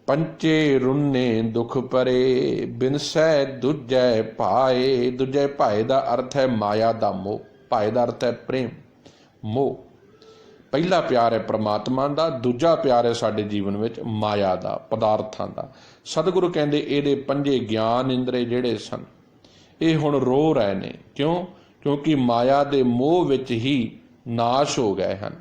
ਪੰਚੇ ਰੁੰਨੇ ਦੁੱਖ ਭਰੇ, ਬਿਨਸੈ ਦੂਜੈ ਭਾਏ। ਦੂਜੇ ਭਾਏ ਦਾ ਅਰਥ ਹੈ ਮਾਇਆ ਦਾ ਮੋਹ, ਭਾਏ ਦਾ ਅਰਥ ਹੈ ਪ੍ਰੇਮ, ਮੋਹ। ਪਹਿਲਾ ਪਿਆਰ ਹੈ ਪ੍ਰਮਾਤਮਾ ਦਾ, ਦੂਜਾ ਪਿਆਰ ਹੈ ਸਾਡੇ ਜੀਵਨ ਵਿੱਚ ਮਾਇਆ ਦਾ, ਪਦਾਰਥਾਂ ਦਾ। ਸਤਿਗੁਰੂ ਕਹਿੰਦੇ ਇਹਦੇ 5 ਗਿਆਨ ਇੰਦਰੇ ਜਿਹੜੇ ਸਨ ਇਹ ਹੁਣ ਰੋ ਰਹੇ ਨੇ। ਕਿਉਂ? ਕਿਉਂਕਿ ਮਾਇਆ ਦੇ ਮੋਹ ਵਿੱਚ ਹੀ ਨਾਸ਼ ਹੋ ਗਏ ਹਨ।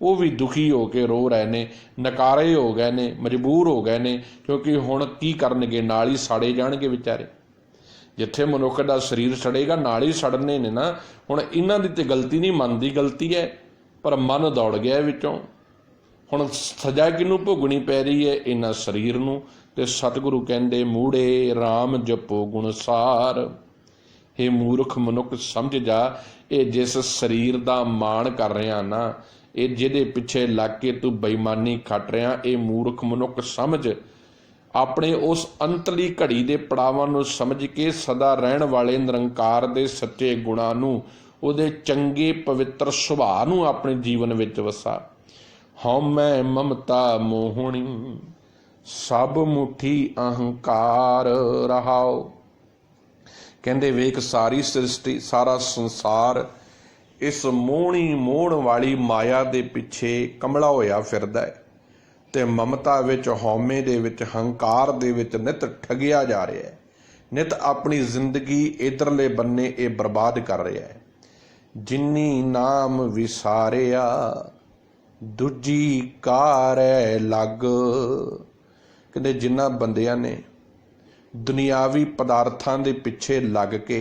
ਉਹ ਵੀ ਦੁਖੀ ਹੋ ਕੇ ਰੋ ਰਹੇ ਨੇ, ਨਕਾਰੇ ਹੋ ਗਏ ਨੇ, ਮਜਬੂਰ ਹੋ ਗਏ ਨੇ, ਕਿਉਂਕਿ ਹੁਣ ਕੀ ਕਰਨਗੇ? ਨਾਲ ਹੀ ਸਾੜੇ ਜਾਣਗੇ ਵਿਚਾਰੇ। ਜਿੱਥੇ ਮਨੁੱਖ ਦਾ ਸਰੀਰ ਸੜੇਗਾ ਨਾਲ ਹੀ ਸੜਨੇ ਨੇ ਨਾ। ਹੁਣ ਇਹਨਾਂ ਦੀ ਤੇ ਗਲਤੀ ਨਹੀਂ, ਮਨ ਦੀ ਗਲਤੀ ਹੈ, ਪਰ ਮਨ ਦੌੜ ਗਿਆ ਵਿੱਚੋਂ। ਹੁਣ ਸਜ਼ਾ ਕਿਹਨੂੰ ਭੋਗਣੀ ਪੈ ਰਹੀ ਹੈ? ਇਹਨਾਂ ਸਰੀਰ ਨੂੰ। ਤੇ ਸਤਿਗੁਰੂ ਕਹਿੰਦੇ ਮੂੜੇ ਰਾਮ ਜਪੋ ਗੁਣਸਾਰ। ਇਹ ਮੂਰਖ ਮਨੁੱਖ ਸਮਝ ਜਾ, ਇਹ ਜਿਸ ਸਰੀਰ ਦਾ ਮਾਣ ਕਰ ਰਿਹਾ ਨਾ, ਇਹ ਜਿਹਦੇ ਪਿੱਛੇ ਲੱਗ ਕੇ ਤੂੰ ਬੇਈਮਾਨੀ ਖੱਟ ਰਿਹਾ, ਇਹ ਮੂਰਖ ਮਨੁੱਖ ਸਮਝ, ਆਪਣੇ ਉਸ ਅੰਤਲੀ ਘੜੀ ਦੇ ਪੜਾਵਾਂ ਨੂੰ ਸਮਝ ਕੇ ਸਦਾ ਰਹਿਣ ਵਾਲੇ ਨਿਰੰਕਾਰ ਦੇ ਸੱਚੇ ਗੁਣਾਂ ਨੂੰ, ਉਹਦੇ ਚੰਗੇ ਪਵਿੱਤਰ ਸੁਭਾਅ ਨੂੰ ਆਪਣੇ ਜੀਵਨ ਵਿੱਚ ਵਸਾ। ਹਉਮੈ ਮਮਤਾ ਮੋਹਣੀ, ਸਭ ਮੁੱਠੀ ਅਹੰਕਾਰ ਰਹਾਓ। ਕਹਿੰਦੇ ਵੇਖ ਸਾਰੀ ਸ੍ਰਿਸ਼ਟੀ, ਸਾਰਾ ਸੰਸਾਰ ਇਸ ਮੋਹਣੀ ਮੋਹਣ ਵਾਲੀ ਮਾਇਆ ਦੇ ਪਿੱਛੇ ਕਮਲਾ ਹੋਇਆ ਫਿਰਦਾ ਹੈ, ਤੇ ਮਮਤਾ ਵਿੱਚ, ਹਉਮੈ ਦੇ ਵਿੱਚ, ਹੰਕਾਰ ਦੇ ਵਿੱਚ ਨਿਤ ਠੱਗਿਆ ਜਾ ਰਿਹਾ ਹੈ। ਨਿਤ ਆਪਣੀ ਜ਼ਿੰਦਗੀ ਇਧਰਲੇ ਬੰਨੇ ਇਹ ਬਰਬਾਦ ਕਰ ਰਿਹਾ ਹੈ। ਜਿਨੀ ਨਾਮ ਵਿਸਾਰਿਆ ਦੂਜੀ ਕਾਰੈ ਲੱਗ। ਕਹਿੰਦੇ ਜਿਨ੍ਹਾਂ ਬੰਦਿਆਂ ਨੇ ਦੁਨਿਆਵੀ ਪਦਾਰਥਾਂ ਦੇ ਪਿੱਛੇ ਲੱਗ ਕੇ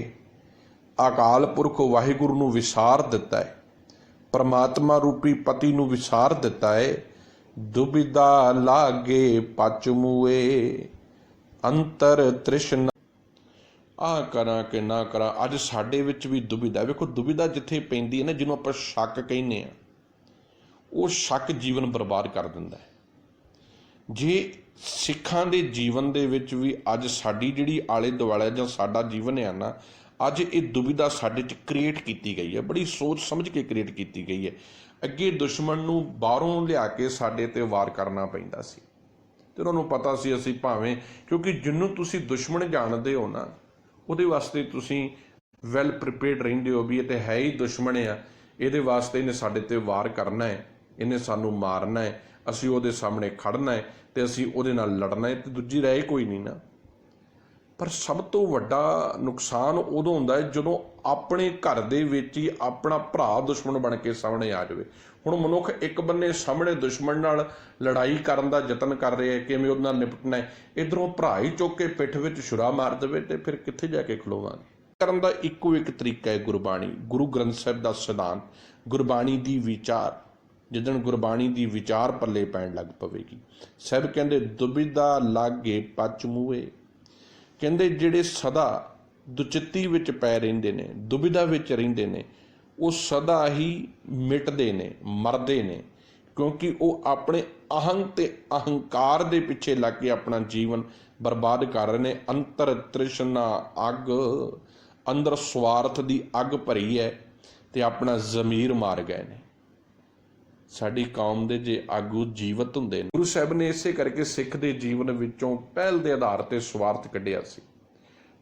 ਅਕਾਲ ਪੁਰਖ ਵਾਹਿਗੁਰੂ ਨੂੰ ਵਿਸਾਰ ਦਿੱਤਾ ਹੈ, ਪਰਮਾਤਮਾ ਰੂਪੀ ਪਤੀ ਨੂੰ ਵਿਸਾਰ ਦਿੱਤਾ ਹੈ, ਦੁਬਿਧਾ ਲਾਗੇ ਪਚ ਮੂਏ, ਅੰਤਰ ਤ੍ਰਿਸ਼ਨਾ। ਆਹ ਕਰਾਂ ਕਿ ਨਾ ਕਰਾਂ। ਅੱਜ ਸਾਡੇ ਵਿੱਚ ਵੀ ਦੁਬਿਧਾ। ਵੇਖੋ ਦੁਬਿਧਾ ਜਿੱਥੇ ਪੈਂਦੀ ਹੈ ਨਾ, ਜਿਹਨੂੰ ਆਪਾਂ ਸ਼ੱਕ ਕਹਿੰਦੇ ਹਾਂ, ਉਹ ਸ਼ੱਕ ਜੀਵਨ ਬਰਬਾਦ ਕਰ ਦਿੰਦਾ ਹੈ। ਜੇ ਸਿੱਖਾਂ ਦੇ ਜੀਵਨ ਦੇ ਵਿੱਚ ਵੀ ਅੱਜ ਸਾਡੀ ਜਿਹੜੀ ਆਲੇ ਦੁਆਲੇ ਜਾਂ ਸਾਡਾ ਜੀਵਨ ਹੈ ਨਾ, ਅੱਜ ਇਹ ਦੁਬਿਧਾ ਸਾਡੇ 'ਚ ਕ੍ਰੀਏਟ ਕੀਤੀ ਗਈ ਹੈ, ਬੜੀ ਸੋਚ ਸਮਝ ਕੇ ਕ੍ਰੀਏਟ ਕੀਤੀ ਗਈ ਹੈ। ਅੱਗੇ ਦੁਸ਼ਮਣ ਨੂੰ ਬਾਹਰੋਂ ਲਿਆ ਕੇ ਸਾਡੇ 'ਤੇ ਵਾਰ ਕਰਨਾ ਪੈਂਦਾ ਸੀ, ਤੇ ਉਹਨਾਂ ਨੂੰ ਪਤਾ ਸੀ ਅਸੀਂ ਭਾਵੇਂ, ਕਿਉਂਕਿ ਜਿਹਨੂੰ ਤੁਸੀਂ ਦੁਸ਼ਮਣ ਜਾਣਦੇ ਹੋ ਨਾ, ਉਹਦੇ ਵਾਸਤੇ ਤੁਸੀਂ ਵੈਲ ਪ੍ਰੀਪੇਅਰਡ ਰਹਿੰਦੇ ਹੋ ਵੀ ਇਹ ਤੇ ਹੈ ਹੀ ਦੁਸ਼ਮਣ ਆ, ਇਹਦੇ ਵਾਸਤੇ ਇਹਨੇ ਸਾਡੇ ਤੇ ਵਾਰ ਕਰਨਾ ਹੈ, ਇਹਨੇ ਸਾਨੂੰ ਮਾਰਨਾ ਹੈ, ਅਸੀਂ ਉਹਦੇ ਸਾਹਮਣੇ ਖੜਨਾ ਹੈ ਤੇ ਅਸੀਂ ਉਹਦੇ ਨਾਲ ਲੜਨਾ ਹੈ, ਤੇ ਦੂਜੀ ਰਾਏ ਕੋਈ ਨਹੀਂ ਨਾ। ਪਰ ਸਭ ਤੋਂ ਵੱਡਾ ਨੁਕਸਾਨ ਉਦੋਂ ਹੁੰਦਾ ਹੈ ਜਦੋਂ ਆਪਣੇ ਘਰ ਦੇ ਵਿੱਚ ਹੀ ਆਪਣਾ ਭਰਾ ਦੁਸ਼ਮਣ ਬਣ ਕੇ ਸਾਹਮਣੇ ਆ ਜਾਵੇ। ਹੁਣ ਮਨੁੱਖ ਇੱਕ ਬੰਨੇ ਸਾਹਮਣੇ ਦੁਸ਼ਮਣ ਨਾਲ ਲੜਾਈ ਕਰਨ ਦਾ ਯਤਨ ਕਰ ਰਿਹਾ ਹੈ, ਕਿਵੇਂ ਉਹਦੇ ਨਾਲ ਨਿਪਟਣਾ ਹੈ, ਇੱਧਰੋਂ ਭਰਾ ਹੀ ਚੁੱਕ ਕੇ ਪਿੱਠ ਵਿੱਚ ਛੁਰਾ ਮਾਰ ਦੇਵੇ, ਤੇ ਫਿਰ ਕਿੱਥੇ ਜਾ ਕੇ ਖਲੋਵਾਂਗੇ। ਕਰਨ ਦਾ ਇੱਕੋ ਇੱਕ ਤਰੀਕਾ ਹੈ ਗੁਰਬਾਣੀ, ਗੁਰੂ ਗ੍ਰੰਥ ਸਾਹਿਬ ਦਾ ਸਿਧਾਂਤ, ਗੁਰਬਾਣੀ ਦੀ ਵਿਚਾਰ। ਜਿੱਦਣ ਗੁਰਬਾਣੀ ਦੀ ਵਿਚਾਰ ਪੱਲੇ ਪੈਣ ਲੱਗ ਪਵੇਗੀ, ਸਾਹਿਬ ਕਹਿੰਦੇ ਦੁਬਿਧਾ ਲਾਗੇ ਪਚ ਮੂਹੇ। ਕਹਿੰਦੇ ਜਿਹੜੇ ਸਦਾ ਦੁਚਿੱਤੀ ਵਿੱਚ ਪੈ ਰਹਿੰਦੇ ਨੇ, ਦੁਬਿਧਾ ਵਿੱਚ ਰਹਿੰਦੇ ਨੇ, ਉਹ ਸਦਾ ਹੀ ਮਿਟਦੇ ਨੇ, ਮਰਦੇ ਨੇ, ਕਿਉਂਕਿ ਉਹ ਆਪਣੇ ਅਹੰਗ ਤੇ ਅਹੰਕਾਰ ਦੇ ਪਿੱਛੇ ਲੱਗ ਕੇ ਆਪਣਾ ਜੀਵਨ ਬਰਬਾਦ ਕਰ ਰਹੇ ਨੇ। ਅੰਤਰ ਤ੍ਰਿਸ਼ਨਾ ਅੱਗ, ਅੰਦਰ ਸਵਾਰਥ ਦੀ ਅੱਗ ਭਰੀ ਹੈ ਤੇ ਆਪਣਾ ਜ਼ਮੀਰ ਮਾਰ ਗਏ ਨੇ। ਸਾਡੀ ਕੌਮ ਦੇ ਜੇ ਆਗੂ ਜੀਵਤ ਹੁੰਦੇ ਨੇ, ਗੁਰੂ ਸਾਹਿਬ ਨੇ ਇਸੇ ਕਰਕੇ ਸਿੱਖ ਦੇ ਜੀਵਨ ਵਿੱਚੋਂ ਪਹਿਲ ਦੇ ਆਧਾਰ ਤੇ ਸਵਾਰਥ ਕੱਢਿਆ ਸੀ,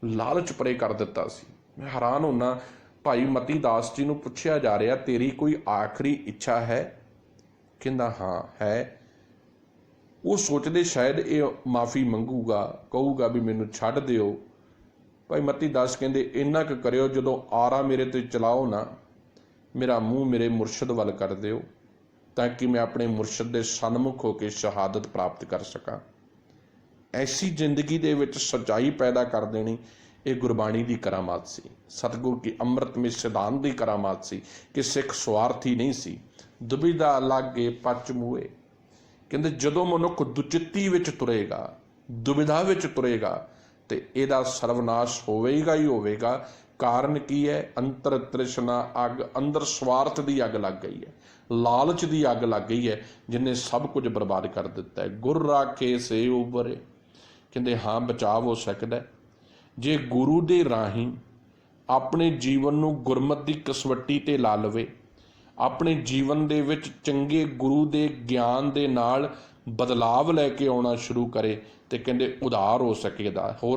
ਲਾਲਚ ਪਰੇ ਕਰ ਦਿੱਤਾ ਸੀ। ਮੈਂ ਹੈਰਾਨ ਹੁੰਨਾ, ਭਾਈ ਮਤੀ ਦਾਸ ਜੀ ਨੂੰ ਪੁੱਛਿਆ ਜਾ ਰਿਹਾ ਤੇਰੀ ਕੋਈ ਆਖਰੀ ਇੱਛਾ ਹੈ? ਕਹਿੰਦਾ ਹਾਂ ਹੈ। ਉਹ ਸੋਚਦੇ ਸ਼ਾਇਦ ਇਹ ਮਾਫੀ ਮੰਗੂਗਾ, ਕਹੂਗਾ ਵੀ ਮੈਨੂੰ ਛੱਡ ਦਿਓ। ਭਾਈ ਮਤੀ ਦਾਸ ਕਹਿੰਦੇ ਇੰਨਾ ਕੁ ਕਰਿਓ, ਜਦੋਂ ਆਰਾ ਮੇਰੇ ਤੇ ਚਲਾਓ ਨਾ, ਮੇਰਾ ਮੂੰਹ ਮੇਰੇ ਮੁਰਸ਼ਦ ਵੱਲ ਕਰ ਦਿਓ, ਤਾਂ ਕਿ ਮੈਂ ਆਪਣੇ ਮੁਰਸ਼ਦ ਦੇ ਸਨਮੁਖ ਹੋ ਕੇ ਸ਼ਹਾਦਤ ਪ੍ਰਾਪਤ ਕਰ ਸਕਾਂ। ਐਸੀ ਜ਼ਿੰਦਗੀ ਦੇ ਵਿੱਚ ਸੱਚਾਈ ਪੈਦਾ ਕਰ ਦੇਣੀ, ਇਹ ਗੁਰਬਾਣੀ ਦੀ ਕਰਾਮਾਤ ਸੀ, ਸਤਿਗੁਰ ਕੀ ਅੰਮ੍ਰਿਤਮਈ ਸਿਧਾਂਤ ਦੀ ਕਰਾਮਾਤ ਸੀ ਕਿ ਸਿੱਖ ਸਵਾਰਥੀ ਨਹੀਂ ਸੀ। ਦੁਬਿਧਾ ਲਾਗੇ ਪਚ ਮੂਹੇ। ਕਹਿੰਦੇ ਜਦੋਂ ਮਨੁੱਖ ਦੁਚਿੱਤੀ ਵਿੱਚ ਤੁਰੇਗਾ, ਦੁਬਿਧਾ ਵਿੱਚ ਤੁਰੇਗਾ, ਤੇ ਇਹਦਾ ਸਰਵਨਾਸ਼ ਹੋਵੇਗਾ ਹੀ ਹੋਵੇਗਾ। ਕਾਰਨ ਕੀ ਹੈ? ਅੰਤਰ ਤ੍ਰਿਸ਼ਨਾ ਅੱਗ, ਅੰਦਰ ਸਵਾਰਥ ਦੀ ਅੱਗ ਲੱਗ ਗਈ ਹੈ, ਲਾਲਚ ਦੀ ਅੱਗ ਲੱਗ ਗਈ ਹੈ, ਜਿਹਨੇ ਸਭ ਕੁਝ ਬਰਬਾਦ ਕਰ ਦਿੱਤਾ ਹੈ। ਗੁਰ ਰਾਖੇ ਸੇ ਉਬਰੇ। ਕਹਿੰਦੇ ਹਾਂ, ਬਚਾਅ ਹੋ ਸਕਦਾ ਜੇ ਗੁਰੂ ਦੇ ਰਾਹੀਂ ਆਪਣੇ ਜੀਵਨ ਨੂੰ ਗੁਰਮਤਿ ਦੀ ਕਸਵੱਟੀ ਤੇ ਲਾ ਲਵੇ, ਆਪਣੇ ਜੀਵਨ ਦੇ ਵਿੱਚ ਚੰਗੇ ਗੁਰੂ ਦੇ ਗਿਆਨ ਦੇ ਨਾਲ ਬਦਲਾਵ ਲੈ ਕੇ ਆਉਣਾ ਸ਼ੁਰੂ ਕਰੇ, ਤੇ ਕਹਿੰਦੇ ਉਧਾਰ ਹੋ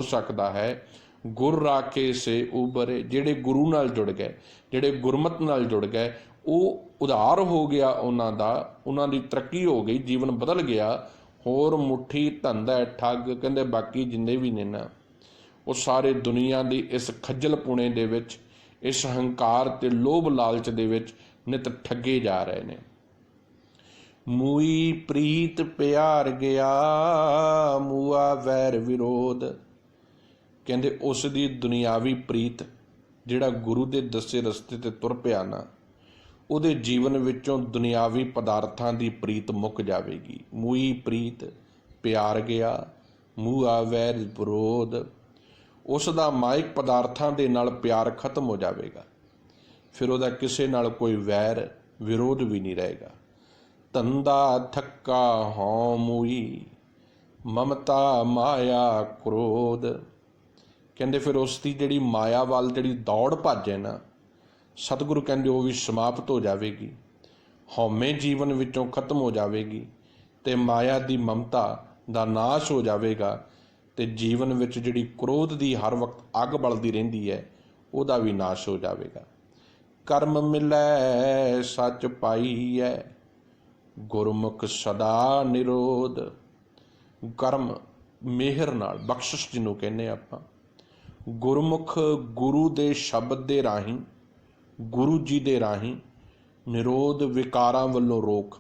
ਸਕਦਾ ਹੈ। ਗੁਰ ਰਾਖੇ ਸੇ ਉਬਰੇ। ਜਿਹੜੇ ਗੁਰੂ ਨਾਲ ਜੁੜ ਗਏ, ਜਿਹੜੇ ਗੁਰਮਤਿ ਨਾਲ ਜੁੜ ਗਏ, ਉਹ ਉਧਾਰ ਹੋ ਗਿਆ ਉਹਨਾਂ ਦਾ, ਉਹਨਾਂ ਦੀ ਤਰੱਕੀ ਹੋ ਗਈ, ਜੀਵਨ ਬਦਲ ਗਿਆ। ਹੋਰ ਮੁੱਠੀ ਧੰਦਾ ਠੱਗ। ਕਹਿੰਦੇ ਬਾਕੀ ਜਿੰਨੇ ਵੀ ਨੇ ਨਾ, ਉਹ ਸਾਰੇ ਦੁਨੀਆ ਦੀ ਇਸ ਖੱਜਲ ਪੁਣੇ ਦੇ ਵਿੱਚ, ਇਸ ਹੰਕਾਰ ਤੇ ਲੋਭ ਲਾਲਚ ਦੇ ਵਿੱਚ ਨਿਤ ਠੱਗੇ ਜਾ ਰਹੇ ਨੇ। ਮੂਈ ਪ੍ਰੀਤ ਪਿਆਰ ਗਿਆ, ਮੂਆ ਵੈਰ ਵਿਰੋਧ। ਕਹਿੰਦੇ ਉਸ ਦੀ ਦੁਨਿਆਵੀ ਪ੍ਰੀਤ, ਜਿਹੜਾ ਗੁਰੂ ਦੇ ਦੱਸੇ ਰਸਤੇ ਤੇ ਤੁਰ ਪਿਆ ਨਾ, ਉਹਦੇ ਜੀਵਨ ਵਿੱਚੋਂ ਦੁਨਿਆਵੀ ਪਦਾਰਥਾਂ ਦੀ ਪ੍ਰੀਤ ਮੁੱਕ ਜਾਵੇਗੀ। ਮੂਈ ਪ੍ਰੀਤ ਪਿਆਰ ਗਿਆ, ਮੂਆ ਵੈਰ ਵਿਰੋਧ। ਉਸ ਦਾ ਮਾਇਕ ਪਦਾਰਥਾਂ ਦੇ ਨਾਲ ਪਿਆਰ ਖਤਮ ਹੋ ਜਾਵੇਗਾ, ਫਿਰ ਉਹਦਾ ਕਿਸੇ ਨਾਲ ਕੋਈ ਵੈਰ ਵਿਰੋਧ ਵੀ ਨਹੀਂ ਰਹੇਗਾ। ਧੰਦਾ ਥੱਕਾ ਹਉ ਮੂਈ, ਮਮਤਾ ਮਾਇਆ ਕ੍ਰੋਧ। ਕਹਿੰਦੇ ਫਿਰ ਉਸ ਦੀ ਜਿਹੜੀ ਮਾਇਆ ਵੱਲ ਜਿਹੜੀ ਦੌੜ ਭੱਜ ਹੈ ਨਾ, ਸਤਿਗੁਰੂ ਕਹਿੰਦੇ ਉਹ ਵੀ ਸਮਾਪਤ ਹੋ ਜਾਵੇਗੀ। ਹਉਮੈ ਜੀਵਨ ਵਿੱਚੋਂ ਖਤਮ ਹੋ ਜਾਵੇਗੀ, ਤੇ ਮਾਇਆ ਦੀ ਮਮਤਾ ਦਾ ਨਾਸ਼ ਹੋ ਜਾਵੇਗਾ, ਤੇ ਜੀਵਨ ਵਿੱਚ ਜਿਹੜੀ ਕ੍ਰੋਧ ਦੀ ਹਰ ਵਕਤ ਅੱਗ ਬਲਦੀ ਰਹਿੰਦੀ ਹੈ, ਉਹਦਾ ਵੀ ਨਾਸ਼ ਹੋ ਜਾਵੇਗਾ। ਕਰਮ ਮਿਲੈ ਸੱਚ ਪਾਈਐ, ਗੁਰਮੁਖ ਸਦਾ ਨਿਰੋਧ। ਕਰਮ ਮਿਹਰ ਨਾਲ, ਬਖਸ਼ਿਸ਼ ਜਿਹਨੂੰ ਕਹਿੰਦੇ ਆਪਾਂ, ਗੁਰਮੁਖ ਗੁਰੂ ਦੇ ਸ਼ਬਦ ਦੇ ਰਾਹੀਂ, ਗੁਰੂ ਜੀ ਦੇ ਰਾਹੀਂ ਨਿਰੋਧ, ਵਿਕਾਰਾਂ ਵੱਲੋਂ ਰੋਕ।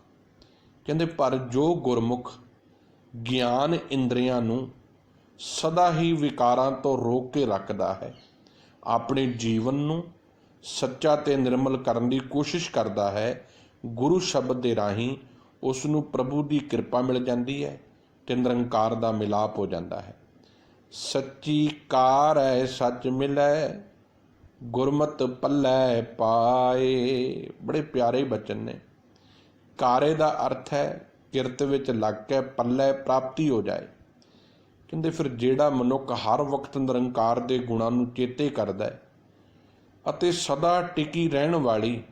ਕਹਿੰਦੇ ਪਰ ਜੋ ਗੁਰਮੁਖ ਗਿਆਨ ਇੰਦਰੀਆਂ ਨੂੰ ਸਦਾ ਹੀ ਵਿਕਾਰਾਂ ਤੋਂ ਰੋਕ ਕੇ ਰੱਖਦਾ ਹੈ, ਆਪਣੇ ਜੀਵਨ ਨੂੰ ਸੱਚਾ ਤੇ ਨਿਰਮਲ ਕਰਨ ਦੀ ਕੋਸ਼ਿਸ਼ ਕਰਦਾ ਹੈ, ਗੁਰੂ ਸ਼ਬਦ ਦੇ ਰਾਹੀਂ ਉਸ ਨੂੰ ਪ੍ਰਭੂ ਦੀ ਕਿਰਪਾ ਮਿਲ ਜਾਂਦੀ ਹੈ ਤੇ ਨਿਰੰਕਾਰ ਦਾ ਮਿਲਾਪ ਹੋ ਜਾਂਦਾ ਹੈ। ਸੱਚੀ ਕਾਰ ਹੈ ਸੱਚ ਮਿਲੈ, ਗੁਰਮਤਿ ਪੱਲੇ ਪਾਏ। ਬੜੇ ਪਿਆਰੇ ਬਚਨ ਨੇ। ਕਾਰੇ ਦਾ ਅਰਥ ਹੈ ਕਿਰਤ ਵਿੱਚ ਲੱਗ ਕੇ ਪੱਲੇ ਪ੍ਰਾਪਤੀ ਹੋ ਜਾਏ। ਕਹਿੰਦੇ ਫਿਰ ਜਿਹੜਾ ਮਨੁੱਖ ਹਰ ਵਕਤ ਨਿਰੰਕਾਰ ਦੇ ਗੁਣਾਂ ਨੂੰ ਚੇਤੇ ਕਰਦਾ ਹੈ ਅਤੇ ਸਦਾ ਟਿਕੀ ਰਹਿਣ ਵਾਲੀ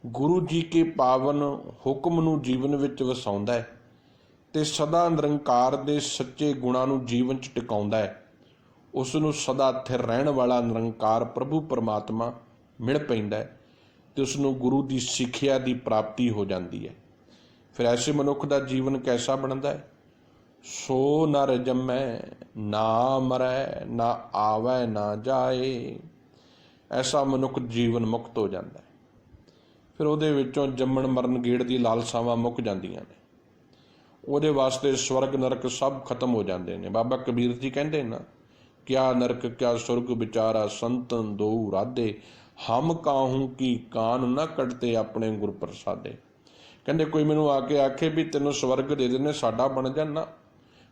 ਗੁਰੂ ਜੀ ਕੇ ਪਾਵਨ ਹੁਕਮ ਨੂੰ ਜੀਵਨ ਵਿੱਚ ਵਸਾਉਂਦਾ ਹੈ, ਤੇ ਸਦਾ ਨਿਰੰਕਾਰ ਦੇ ਸੱਚੇ ਗੁਣਾਂ ਨੂੰ ਜੀਵਨ 'ਚ ਟਿਕਾਉਂਦਾ ਹੈ, ਉਸ ਨੂੰ ਸਦਾ ਸਥਿਰ ਰਹਿਣ ਵਾਲਾ ਨਿਰੰਕਾਰ ਪ੍ਰਭੂ ਪਰਮਾਤਮਾ ਮਿਲ ਪੈਂਦਾ ਹੈ ਤੇ ਉਸ ਨੂੰ ਗੁਰੂ ਦੀ ਸਿੱਖਿਆ ਦੀ ਪ੍ਰਾਪਤੀ ਹੋ ਜਾਂਦੀ ਹੈ। ਫਿਰ ਐਸੇ ਮਨੁੱਖ ਦਾ ਜੀਵਨ ਕੈਸਾ ਬਣਦਾ ਹੈ? ਸੋ ਨਰ ਜੰਮੈ ਨਾ ਮਰੈ, ਨਾ ਆਵੈ ਨਾ ਜਾਏ। ਐਸਾ ਮਨੁੱਖ ਜੀਵਨ ਮੁਕਤ ਹੋ ਜਾਂਦਾ ਹੈ। ਫਿਰ ਉਹਦੇ ਵਿੱਚੋਂ ਜੰਮਣ ਮਰਨ ਗੇੜ ਦੀ ਲਾਲਸਾਵਾਂ ਮੁੱਕ ਜਾਂਦੀਆਂ ਨੇ। ਉਹਦੇ ਵਾਸਤੇ ਸਵਰਗ ਨਰਕ ਸਭ ਖਤਮ ਹੋ ਜਾਂਦੇ ਨੇ। ਬਾਬਾ ਕਬੀਰ ਜੀ ਕਹਿੰਦੇ ਨਾ, ਕਿਆ ਨਰਕ ਕਿਆ ਸੁਰਗ ਵਿਚਾਰਾ ਸੰਤਨ ਦੋ ਰਾਧੇ, ਹਮ ਕਾਹੂ ਕੀ ਕਾਨ ਨਾ ਕੱਢਤੇ ਆਪਣੇ ਗੁਰ ਪ੍ਰਸਾਦੇ। ਕਹਿੰਦੇ ਕੋਈ ਮੈਨੂੰ ਆ ਕੇ ਆਖੇ ਵੀ ਤੈਨੂੰ ਸਵਰਗ ਦੇ ਦਿੰਦੇ, ਸਾਡਾ ਬਣ ਜਾਣਾ,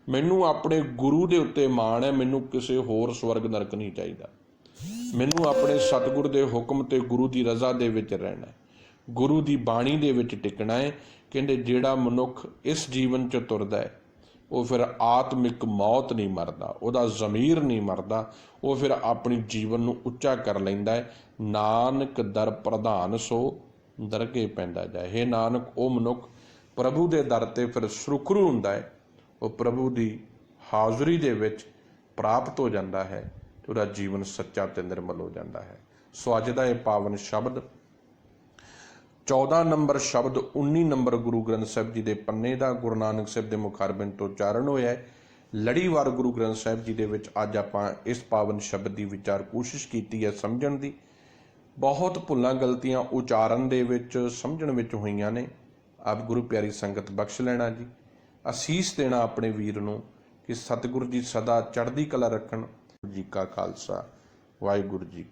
ਮੈਨੂੰ ਆਪਣੇ ਗੁਰੂ ਦੇ ਉੱਤੇ ਮਾਣ ਹੈ, ਮੈਨੂੰ ਕਿਸੇ ਹੋਰ ਸਵਰਗ ਨਰਕ ਨਹੀਂ ਚਾਹੀਦਾ। ਮੈਨੂੰ ਆਪਣੇ ਸਤਿਗੁਰ ਦੇ ਹੁਕਮ ਤੇ ਗੁਰੂ ਦੀ ਰਜ਼ਾ ਦੇ ਵਿੱਚ ਰਹਿਣਾ ਹੈ, ਗੁਰੂ ਦੀ ਬਾਣੀ ਦੇ ਵਿੱਚ ਟਿਕਣਾ ਹੈ। ਕਹਿੰਦੇ ਜਿਹੜਾ ਮਨੁੱਖ ਇਸ ਜੀਵਨ 'ਚ ਤੁਰਦਾ ਹੈ ਉਹ ਫਿਰ ਆਤਮਿਕ ਮੌਤ ਨਹੀਂ ਮਰਦਾ, ਉਹਦਾ ਜ਼ਮੀਰ ਨਹੀਂ ਮਰਦਾ, ਉਹ ਫਿਰ ਆਪਣੀ ਜੀਵਨ ਨੂੰ ਉੱਚਾ ਕਰ ਲੈਂਦਾ ਹੈ। ਨਾਨਕ ਦਰ ਪ੍ਰਧਾਨ ਸੋ ਦਰਗੇ ਪੈਂਦਾ ਜਾਏ। ਹੇ ਨਾਨਕ, ਉਹ ਮਨੁੱਖ ਪ੍ਰਭੂ ਦੇ ਦਰ ਤੇ ਫਿਰ ਸੁਰਖਰੂ ਹੁੰਦਾ ਹੈ, ਉਹ ਪ੍ਰਭੂ ਦੀ ਹਾਜ਼ਰੀ ਦੇ ਵਿੱਚ ਪ੍ਰਾਪਤ ਹੋ ਜਾਂਦਾ ਹੈ ਤੇ ਉਹਦਾ ਜੀਵਨ ਸੱਚਾ ਤੇ ਨਿਰਮਲ ਹੋ ਜਾਂਦਾ ਹੈ। ਸੋ ਅੱਜ ਦਾ ਇਹ ਪਾਵਨ ਸ਼ਬਦ 14 ਨੰਬਰ ਸ਼ਬਦ 19 ਨੰਬਰ ਗੁਰੂ ਗ੍ਰੰਥ ਸਾਹਿਬ ਜੀ ਦੇ ਪੰਨੇ ਦਾ ਗੁਰੂ ਨਾਨਕ ਸਾਹਿਬ ਦੇ ਮੁਖਾਰਬਿੰਦ ਤੋਂ ਉਚਾਰਨ ਹੋਇਆ ਹੈ। ਲੜੀਵਾਰ ਗੁਰੂ ਗ੍ਰੰਥ ਸਾਹਿਬ ਜੀ ਦੇ ਵਿੱਚ ਅੱਜ ਆਪਾਂ ਇਸ ਪਾਵਨ ਸ਼ਬਦ ਦੀ ਵਿਚਾਰ ਕੋਸ਼ਿਸ਼ ਕੀਤੀ ਹੈ ਸਮਝਣ ਦੀ। ਬਹੁਤ ਭੁੱਲਾਂ ਗਲਤੀਆਂ ਉਚਾਰਨ ਦੇ ਵਿੱਚ, ਸਮਝਣ ਵਿੱਚ ਹੋਈਆਂ ਨੇ। ਆਪ ਗੁਰੂ ਪਿਆਰੀ ਸੰਗਤ ਬਖਸ਼ ਲੈਣਾ ਜੀ। ਅਸੀਸ ਦੇਣਾ ਆਪਣੇ ਵੀਰ ਨੂੰ ਕਿ ਸਤਿਗੁਰੂ ਜੀ ਸਦਾ ਚੜ੍ਹਦੀ ਕਲਾ ਰੱਖਣ। ਜੀ ਕਾ ਖਾਲਸਾ, ਵਾਹਿਗੁਰੂ ਜੀ ਕੀ